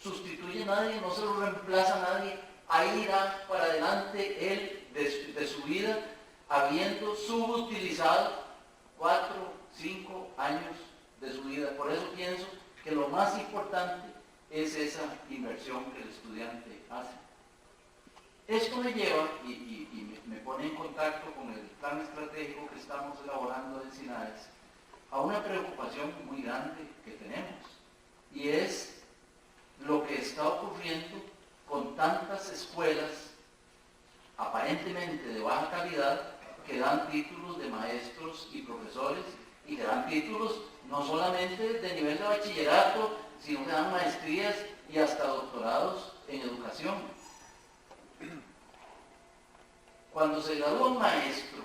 sustituye nadie, no se lo reemplaza nadie. Ahí irá para adelante él de su vida, habiendo subutilizado 4, 5 años de su vida. Por eso pienso que lo más importante es esa inversión que el estudiante hace. Esto me lleva y me pone en contacto con el plan estratégico que estamos elaborando en SINAES a una preocupación muy grande que tenemos, y es lo que está ocurriendo con tantas escuelas aparentemente de baja calidad que dan títulos de maestros y profesores, y que dan títulos no solamente de nivel de bachillerato, sino que dan maestrías y hasta doctorados en educación. Cuando se gradúa un maestro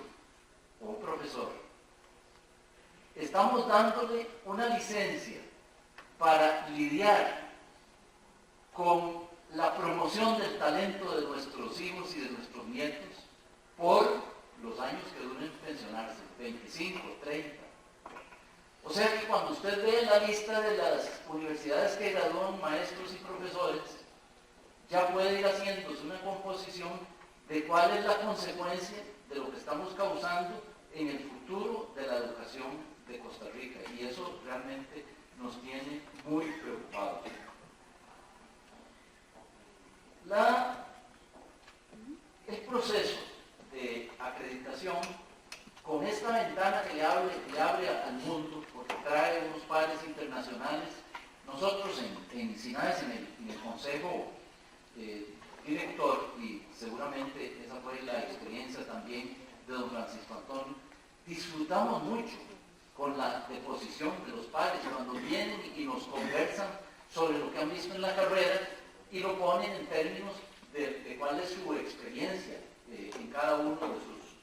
o un profesor, estamos dándole una licencia para lidiar con la promoción del talento de nuestros hijos y de nuestros nietos por los años que duren pensionarse, 25, 30. O sea que cuando usted ve la lista de las universidades que gradúan maestros y profesores, ya puede ir haciéndose una composición de cuál es la consecuencia de lo que estamos causando en el futuro de la educación de Costa Rica. Y eso realmente nos tiene muy preocupados. El proceso de acreditación, con esta ventana que le abre al mundo, porque trae unos pares internacionales, nosotros en SINAES, en el Consejo Director, y seguramente esa fue la experiencia también de don Francisco Antonio, disfrutamos mucho con la deposición de los pares cuando vienen y nos conversan sobre lo que han visto en la carrera y lo ponen en términos de cuál es su experiencia en cada uno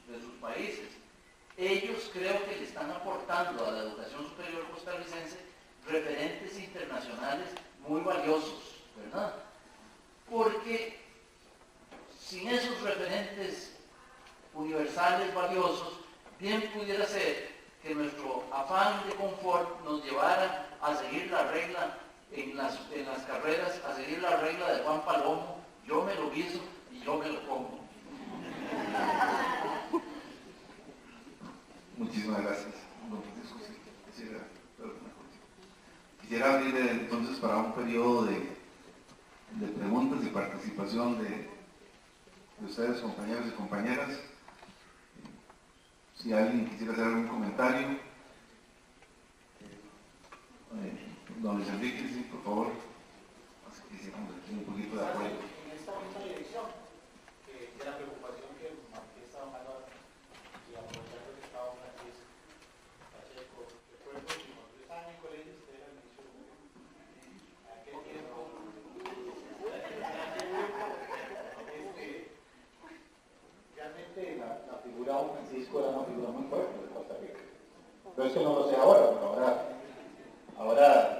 de sus países. Ellos creo que le están aportando a la educación superior costarricense referentes internacionales muy valiosos, ¿verdad? Porque sin esos referentes universales valiosos, bien pudiera ser que nuestro afán de confort nos llevara a seguir la regla en las carreras, a seguir la regla de Juan Palomo: yo me lo guiso y yo me lo como. Muchísimas gracias, don Francisco. Quisiera abrir entonces para un periodo de preguntas y participación de ustedes, compañeros y compañeras. Si alguien quisiera hacer algún comentario, don Luis Enrique, sí, por favor. Quisiéramos aquí un poquito de apoyo. En esta misma dirección, de la preocupación que está hablando y aprovechando que estaba Francisco Pacheco, recuerdo que cuando yo estaba en el colegio, usted era el ministro de Gobierno. En aquel tiempo, realmente la figura de don Francisco era una figura muy fuerte de Costa Rica. Pero es que no lo sé ahora, pero ahora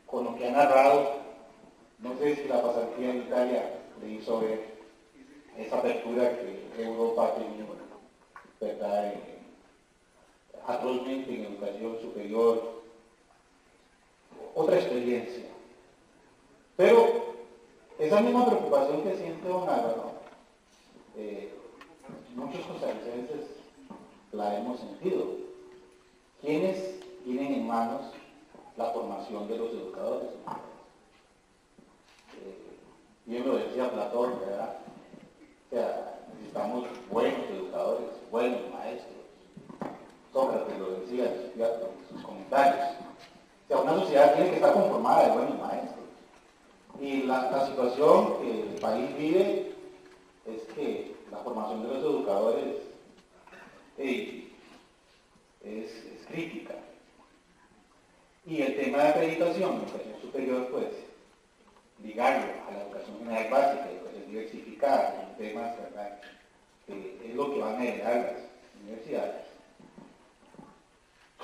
con lo que ha narrado, no sé si la pasantía en Italia le hizo ver esa apertura que Europa ha tenido, ¿verdad? Actualmente en educación superior, otra experiencia. Pero esa misma preocupación que siente don Álvaro, muchos costarricenses la hemos sentido. ¿Quiénes tienen en manos la formación de los educadores? Bien lo decía Platón, ¿verdad? O sea, necesitamos buenos educadores, buenos maestros. Sócrates lo decía en sus comentarios. tiene que estar conformada de buenos maestros. Y la situación que el país vive es que la formación de los educadores es crítica. Y el tema de acreditación en educación superior, pues, ligarlo a la educación general básica, educación diversificada, son temas, ¿verdad?, que es lo que van a heredar las universidades.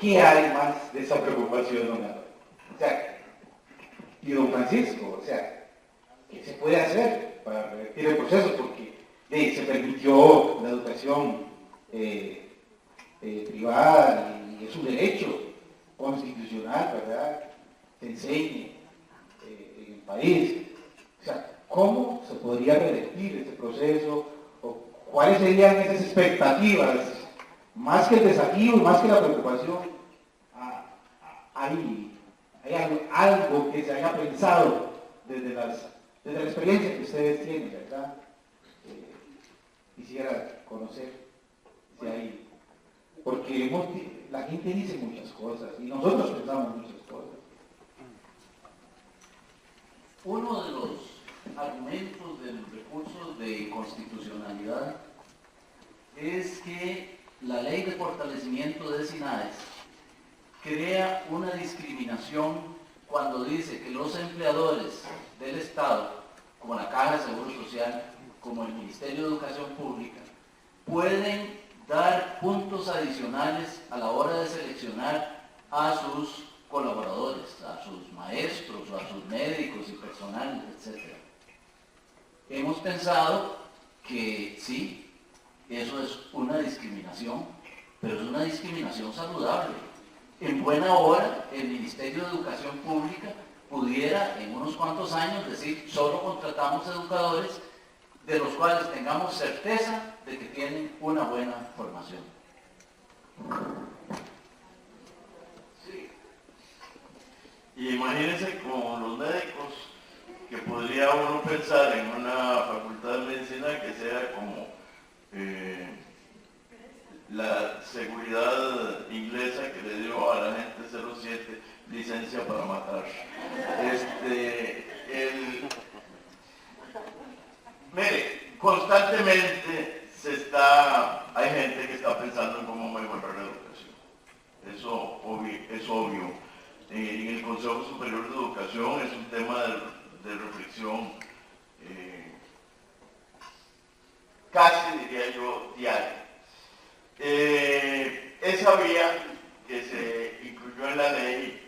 ¿Qué hay más de esa preocupación, don Álvaro? O sea, y don Francisco, o sea, ¿qué se puede hacer para revertir el proceso? Porque se permitió la educación privada y es un derecho constitucional, ¿verdad?, se enseñe en el país. O sea, ¿cómo se podría revertir ese proceso? ¿O cuáles serían esas expectativas? Más que el desafío, más que la preocupación, hay algo que se haya pensado desde la experiencia que ustedes tienen, ¿verdad? Quisiera conocer si hay, porque la gente dice muchas cosas y nosotros pensamos muchas cosas. Uno de los argumentos de los recursos de constitucionalidad es que la ley de fortalecimiento de SINAES crea una discriminación cuando dice que los empleadores del Estado, como la Caja de Seguro Social, como el Ministerio de Educación Pública, pueden dar puntos adicionales a la hora de seleccionar a sus colaboradores, a sus maestros, o a sus médicos y personal, etc. Hemos pensado que sí, eso es una discriminación, pero es una discriminación saludable. En buena hora, el Ministerio de Educación Pública pudiera en unos cuantos años decir, solo contratamos educadores de los cuales tengamos certeza de que tienen una buena formación. Sí. Y imagínense con los médicos, que podría uno pensar en una facultad de medicina que sea como la seguridad inglesa que le dio a la gente 07 licencia para matar. Mire, constantemente hay gente que está pensando en cómo mejorar la educación. Eso es obvio. En el Consejo Superior de Educación es un tema de reflexión casi, diría yo, diaria. Esa vía que se incluyó en la ley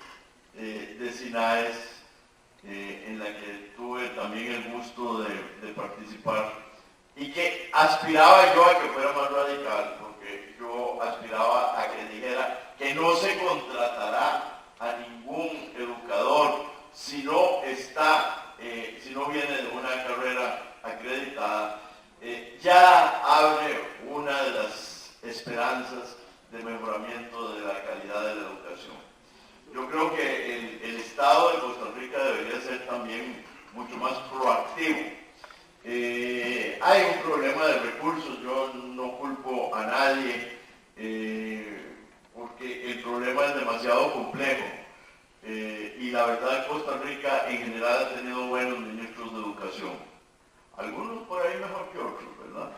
de SINAES, en la que tuve también el gusto de participar, y que aspiraba yo a que fuera más radical, porque yo aspiraba a que dijera que no se contratará a ningún educador si no viene de una carrera acreditada. Ya abre una de las esperanzas de mejoramiento de la calidad de la educación. Yo creo que el Estado de Costa Rica debería ser también mucho más proactivo. Hay un problema de recursos, yo no culpo a nadie, porque el problema es demasiado complejo. Y la verdad, Costa Rica en general ha tenido buenos ministros de educación. Algunos por ahí mejor que otros, ¿verdad?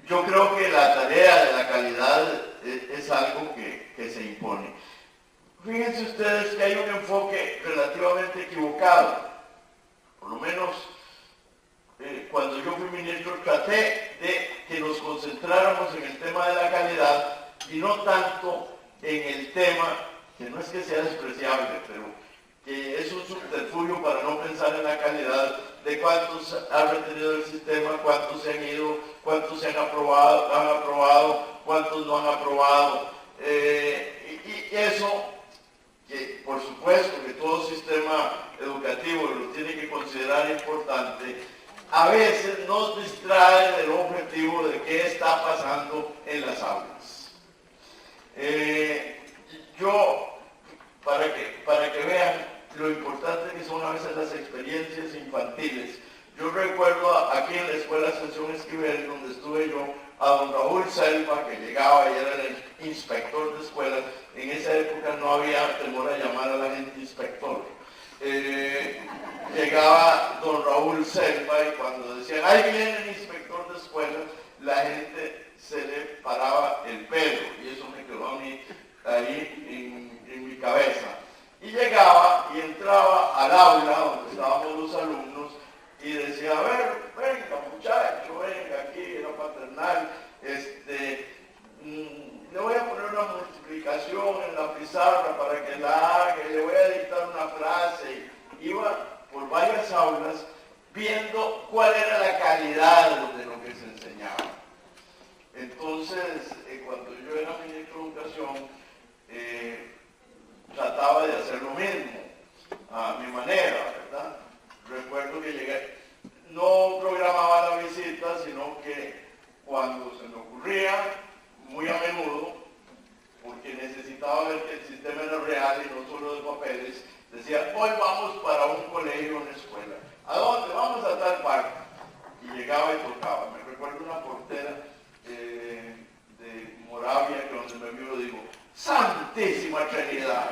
Yo creo que la tarea de la calidad es algo que se impone. Fíjense ustedes que hay un enfoque relativamente equivocado. Por lo menos cuando yo fui ministro traté de que nos concentráramos en el tema de la calidad y no tanto en el tema, que no es que sea despreciable, pero que es un subterfugio para no pensar en la calidad de cuántos ha retenido el sistema, cuántos se han ido, cuántos se han aprobado, cuántos no han aprobado. Y eso, que por supuesto que todo sistema educativo lo tiene que considerar importante, a veces nos distrae del objetivo de qué está pasando en las aulas. Para que vean lo importante que son a veces las experiencias infantiles. Yo recuerdo aquí en la Escuela Ascensión Esquivel, donde estuve yo, a don Raúl Selva, que llegaba y era el inspector de escuelas. En esa época no había temor a llamar a la gente inspector. Llegaba don Raúl Selva y cuando decían, ahí viene el inspector de escuelas, la gente se le paraba el pelo, y eso me quedó a mí ahí en mi cabeza. Y llegaba y entraba al aula donde estábamos los alumnos y decía, a ver, venga muchacho, venga aquí, era paternal, le voy a poner una multiplicación en la pizarra para que la haga, y le voy a dictar una frase. Iba por varias aulas viendo cuál era la calidad de lo que se enseñaba. Entonces, cuando yo era ministro de Educación, trataba de hacer lo mismo, a mi manera, ¿verdad? Recuerdo que llegué, no programaba la visita, sino que cuando se me ocurría, muy a menudo, porque necesitaba ver que el sistema era real y no solo de papeles, decía, hoy vamos para un colegio, una escuela. ¿A dónde? Vamos a tal parte. Y llegaba y tocaba. Me recuerdo una portera de Moravia, que donde me vio, digo, ¡Santísima Trinidad!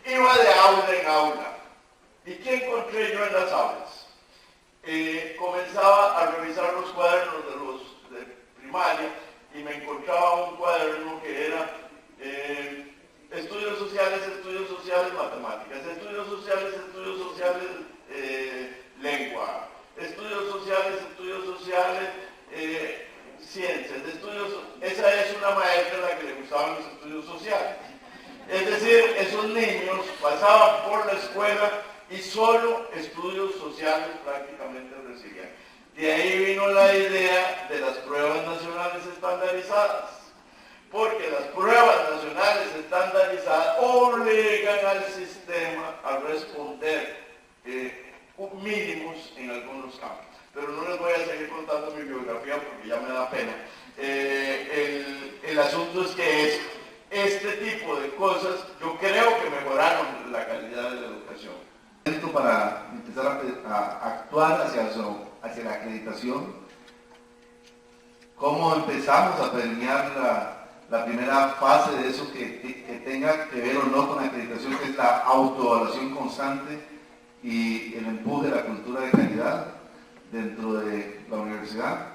Y iba de aula en aula. ¿Y qué encontré yo en las aulas? Comenzaba a revisar los cuadernos de los de primaria y me encontraba un cuaderno que era estudios sociales, matemáticas, estudios sociales, lengua, estudios sociales, ciencias, esa es una maestra a la que le gustaban los estudios sociales. Es decir, esos niños pasaban por la escuela y solo estudios sociales prácticamente recibían. De ahí vino la idea de las pruebas nacionales estandarizadas, porque las pruebas nacionales estandarizadas obligan al sistema a responder mínimos en algunos campos. Pero no les voy a seguir contando mi biografía porque ya me da pena. El asunto es que este tipo de cosas yo creo que mejoraron la calidad de la educación. Para empezar a actuar hacia la acreditación, ¿cómo empezamos a permear la primera fase de eso que tenga que ver o no con la acreditación, que es la autoevaluación constante y el empuje de la cultura de calidad dentro de la universidad?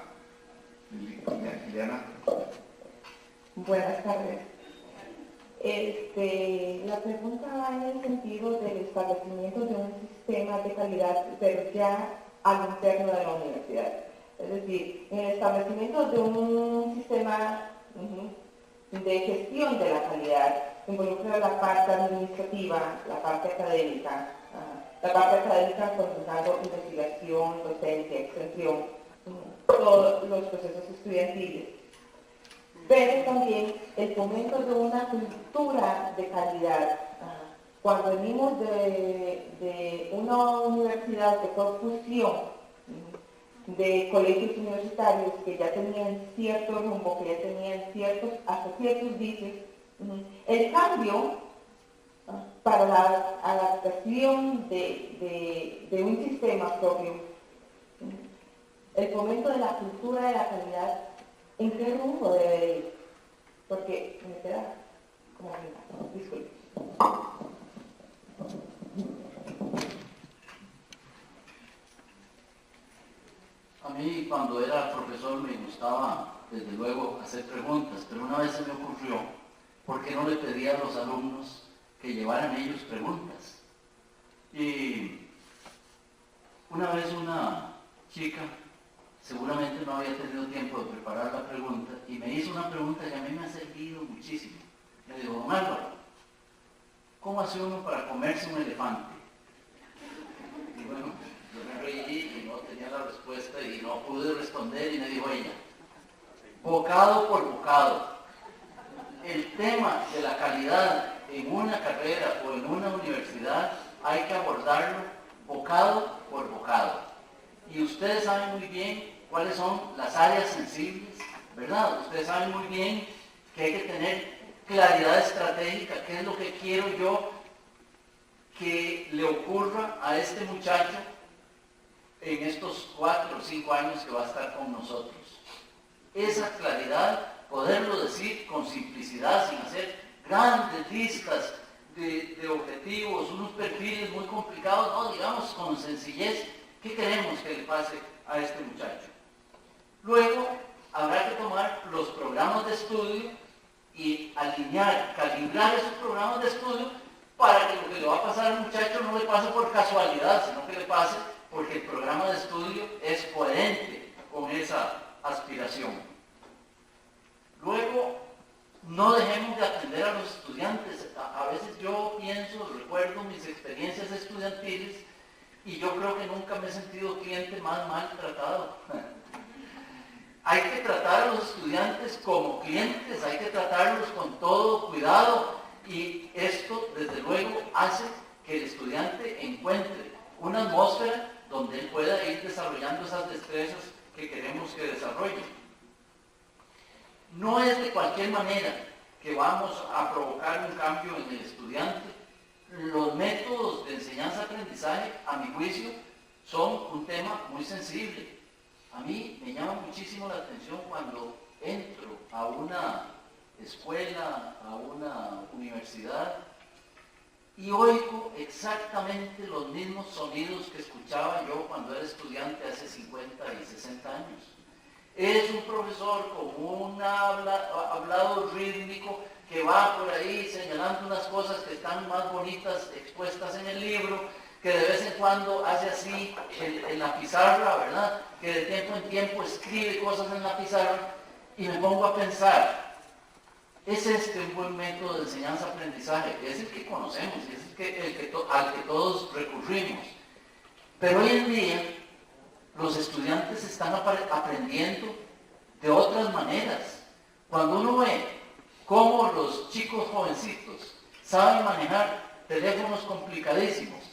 Liliana. Buenas tardes. La pregunta va en el sentido del establecimiento de un sistema de calidad, pero ya al interno de la universidad. Es decir, en el establecimiento de un sistema de gestión de la calidad, involucra la parte administrativa, la parte académica, controlando investigación, docencia, extensión, todos los procesos estudiantiles. Pero también el fomento de una cultura de calidad. Cuando venimos de una universidad que fue fusión de colegios universitarios que ya tenían cierto rumbo, que ya tenían hasta ciertos vicios, el cambio para la adaptación de un sistema propio, el fomento de la cultura de la calidad, ¿en qué rumbo debe ir? Porque me queda como disculpe. A mí cuando era profesor me gustaba, desde luego, hacer preguntas, pero una vez se me ocurrió, ¿por qué no le pedía a los alumnos que llevaran ellos preguntas? Y una vez una chica seguramente no había tenido tiempo de preparar la pregunta y me hizo una pregunta que a mí me ha servido muchísimo. Me dijo, don Álvaro, ¿cómo hace uno para comerse un elefante? Y bueno, yo me reí y no tenía la respuesta y no pude responder y me dijo ella, bocado por bocado. El tema de la calidad en una carrera o en una universidad hay que abordarlo bocado por bocado. Y ustedes saben muy bien cuáles son las áreas sensibles, ¿verdad? Ustedes saben muy bien que hay que tener claridad estratégica, qué es lo que quiero yo que le ocurra a este muchacho en estos 4 o 5 años que va a estar con nosotros. Esa claridad, poderlo decir con simplicidad, sin hacer grandes listas de objetivos, unos perfiles muy complicados, no, digamos con sencillez, ¿qué queremos que le pase a este muchacho? Luego, habrá que tomar los programas de estudio y alinear, calibrar esos programas de estudio para que lo que le va a pasar al muchacho no le pase por casualidad, sino que le pase porque el programa de estudio es coherente con esa aspiración. Luego, no dejemos de atender a los estudiantes. A veces yo pienso, recuerdo mis experiencias estudiantiles y yo creo que nunca me he sentido cliente más maltratado. Hay que tratar a los estudiantes como clientes, hay que tratarlos con todo cuidado y esto desde luego hace que el estudiante encuentre una atmósfera donde él pueda ir desarrollando esas destrezas que queremos que desarrolle. No es de cualquier manera que vamos a provocar un cambio en el estudiante. Los métodos de enseñanza-aprendizaje, a mi juicio, son un tema muy sensible. A mí me llama muchísimo la atención cuando entro a una escuela, a una universidad, y oigo exactamente los mismos sonidos que escuchaba yo cuando era estudiante hace 50 y 60 años. Es un profesor con un hablado rítmico que va por ahí señalando unas cosas que están más bonitas expuestas en el libro, que de vez en cuando hace así en la pizarra, ¿verdad? Que de tiempo en tiempo escribe cosas en la pizarra y me pongo a pensar, ¿es este un buen método de enseñanza-aprendizaje? Es el que conocemos, es al que todos recurrimos. Pero hoy en día los estudiantes están aprendiendo de otras maneras. Cuando uno ve cómo los chicos jovencitos saben manejar teléfonos complicadísimos,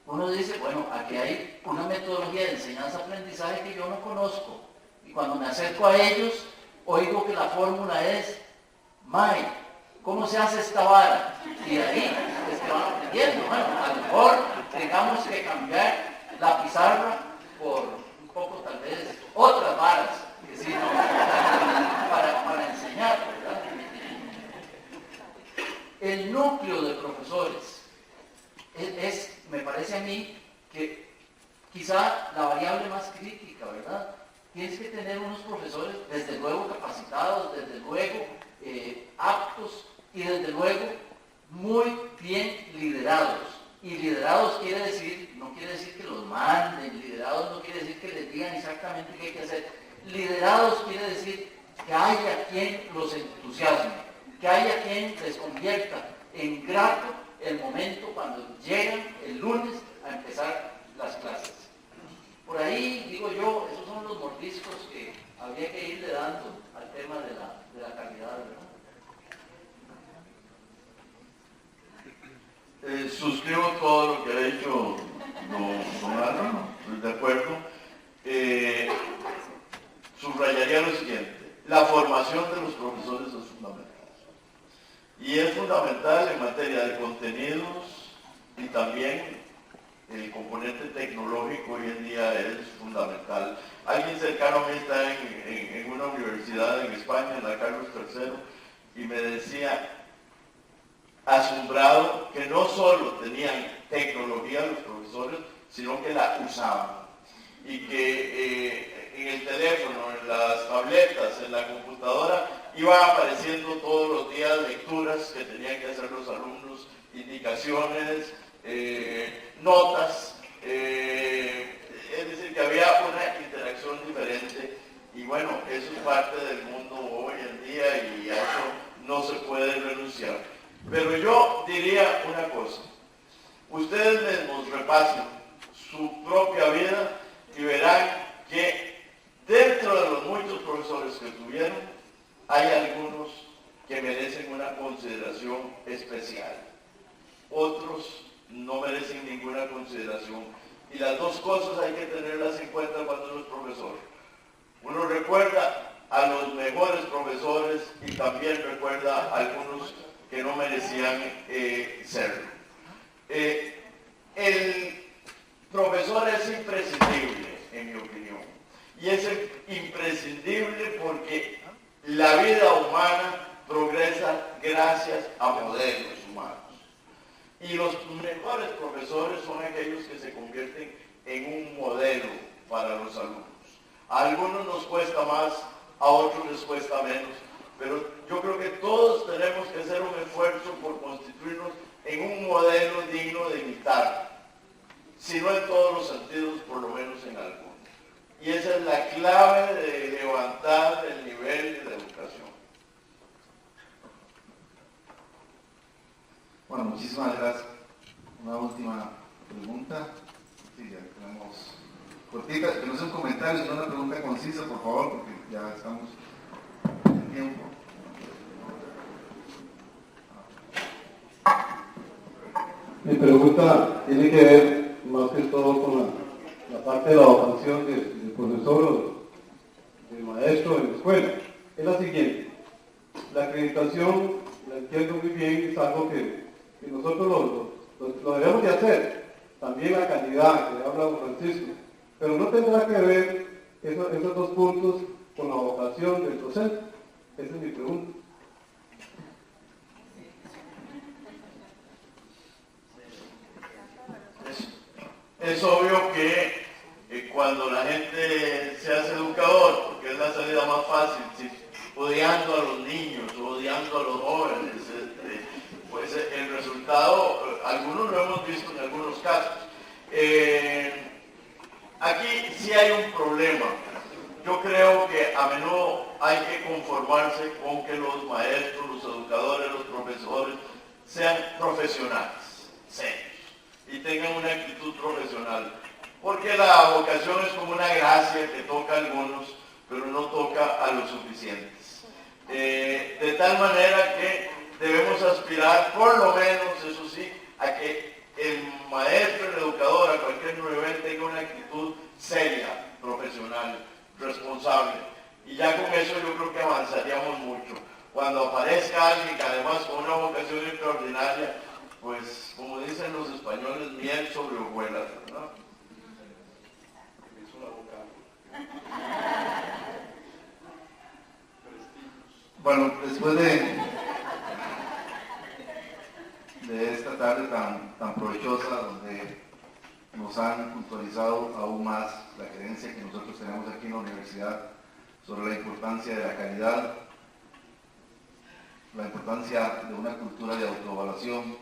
uno dice, bueno, aquí hay una metodología de enseñanza-aprendizaje que yo no conozco. Y cuando me acerco a ellos, oigo que la fórmula es, May, ¿cómo se hace esta vara? Y de ahí es que van aprendiendo. Bueno, a lo mejor tengamos que cambiar la pizarra por un poco tal vez otras varas que sí, ¿no? para enseñar, ¿verdad? El núcleo de profesores me parece a mí que quizá la variable más crítica, ¿verdad? Tienes que tener unos profesores desde luego capacitados, desde luego aptos y desde luego muy bien liderados. Y liderados no quiere decir que los manden, liderados no quiere decir que les digan exactamente qué hay que hacer. Liderados quiere decir que haya quien los entusiasme, que haya quien les convierta en grato el momento cuando llegan el lunes a empezar las clases. Por ahí, digo yo, esos son los mordiscos que habría que irle dando al tema de la calidad, ¿verdad? Suscribo todo lo que ha dicho don Álvaro, estoy de acuerdo. Subrayaría lo siguiente, la formación de los profesores es fundamental. Y es fundamental en materia de contenidos y también el componente tecnológico hoy en día es fundamental. Alguien cercano a mí está en una universidad en España, en la Carlos III, y me decía, asombrado, que no solo tenían tecnología los profesores, sino que la usaban. Y que en el teléfono, en las tabletas, en la computadora, iban apareciendo todos los días lecturas que tenían que hacer los alumnos, indicaciones, notas, es decir, que había una interacción diferente. Y bueno, eso es parte del mundo hoy en día y a eso no se puede renunciar. Pero yo diría una cosa, ustedes mismos repasen su propia vida y verán que dentro de los muchos profesores que tuvieron, hay algunos que merecen una consideración especial. Otros no merecen ninguna consideración. Y las dos cosas hay que tenerlas en cuenta cuando uno es profesor. Uno recuerda a los mejores profesores y también recuerda a algunos que no merecían serlo. El Profesor es imprescindible, en mi opinión. Y es imprescindible porque la vida humana progresa gracias a modelos humanos. Y los mejores profesores son aquellos que se convierten en un modelo para los alumnos. A algunos nos cuesta más, a otros les cuesta menos, pero yo creo que todos tenemos que hacer un esfuerzo por constituirnos en un modelo digno de imitar, si no en todos los sentidos, por lo menos en algunos. Y esa es la clave de levantar el nivel de educación. Bueno, muchísimas gracias. Una última pregunta. Sí, ya tenemos cortita, que no sea un comentario, sino una pregunta concisa, por favor, porque ya estamos en tiempo. Mi pregunta tiene que ver más que todo con la parte de la vocación del profesor o del maestro en la escuela. Es la siguiente. La acreditación, la entiendo muy bien, es algo que nosotros lo debemos de hacer. También la calidad, que habla don Francisco. Pero no tendrá que ver esos dos puntos con la vocación del docente. Esa es mi pregunta. Es obvio que cuando la gente se hace educador, porque es la salida más fácil, odiando a los niños, odiando a los jóvenes, pues el resultado, algunos lo hemos visto en algunos casos. Aquí sí hay un problema. Yo creo que a menudo hay que conformarse con que los maestros, los educadores, los profesores sean profesionales, serios, y tengan una actitud profesional. Porque la vocación es como una gracia que toca a algunos, pero no toca a los suficientes. De tal manera que debemos aspirar, por lo menos, eso sí, a que el maestro, el educador, a cualquier nivel tenga una actitud seria, profesional, responsable. Y ya con eso yo creo que avanzaríamos mucho. Cuando aparezca alguien que además con una vocación extraordinaria, pues como dicen los españoles, miel sobre hojuelas, ¿verdad? Bueno, después de esta tarde tan provechosa, donde nos han puntualizado aún más la creencia que nosotros tenemos aquí en la universidad sobre la importancia de la calidad, la importancia de una cultura de autoevaluación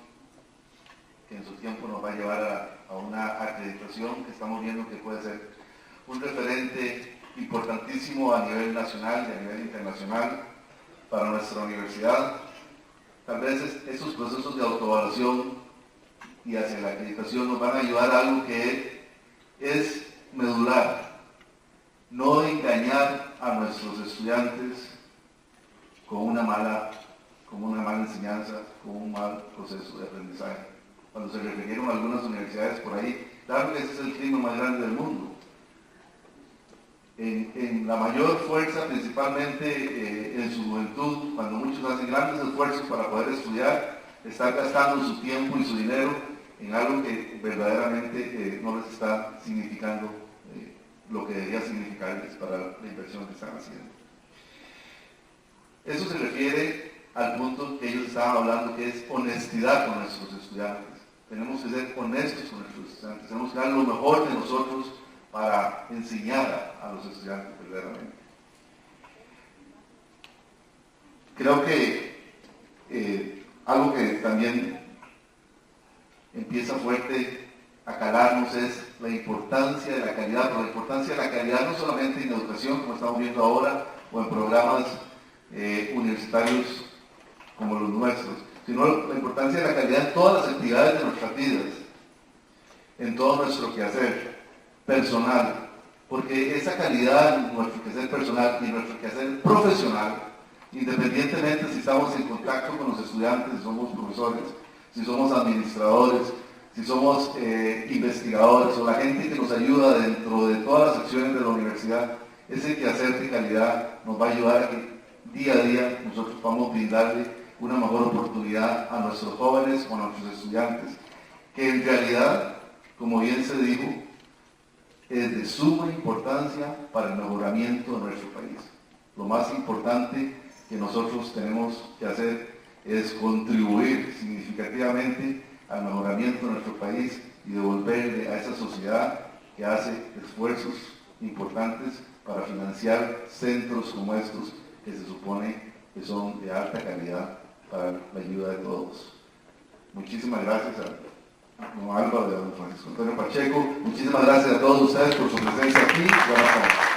que en su tiempo nos va a llevar a una acreditación que estamos viendo que puede ser un referente importantísimo a nivel nacional y a nivel internacional para nuestra universidad. Tal vez esos procesos de autoevaluación y hacia la acreditación nos van a ayudar a algo que es medular, no engañar a nuestros estudiantes con una mala enseñanza, con un mal proceso de aprendizaje. Cuando se refirieron a algunas universidades por ahí, claro que ese es el crimen más grande del mundo. En la mayor fuerza, principalmente en su juventud, cuando muchos hacen grandes esfuerzos para poder estudiar, están gastando su tiempo y su dinero en algo que verdaderamente no les está significando lo que debería significarles para la inversión que están haciendo. Eso se refiere al punto que ellos estaban hablando, que es honestidad con nuestros estudiantes. Tenemos que ser honestos con nuestros estudiantes, tenemos que dar lo mejor de nosotros para enseñar a los estudiantes verdaderamente. Creo que algo que también empieza fuerte a calarnos es la importancia de la calidad, pero la importancia de la calidad no solamente en educación, como estamos viendo ahora, o en programas universitarios como los nuestros, sino la importancia de la calidad en todas las actividades de nuestras vidas, en todo nuestro quehacer personal, porque esa calidad en nuestro quehacer personal y en nuestro quehacer profesional, independientemente si estamos en contacto con los estudiantes, si somos profesores, si somos administradores, si somos investigadores o la gente que nos ayuda dentro de todas las acciones de la universidad, ese quehacer de calidad nos va a ayudar a que día a día nosotros podamos brindarle una mejor oportunidad a nuestros jóvenes o a nuestros estudiantes, que en realidad, como bien se dijo, es de suma importancia para el mejoramiento de nuestro país. Lo más importante que nosotros tenemos que hacer es contribuir significativamente al mejoramiento de nuestro país y devolverle a esa sociedad que hace esfuerzos importantes para financiar centros como estos que se supone que son de alta calidad para la ayuda de todos. Muchísimas gracias a don Álvaro y a don Francisco Antonio Pacheco. Muchísimas gracias a todos ustedes por su presencia aquí. Buenas tardes.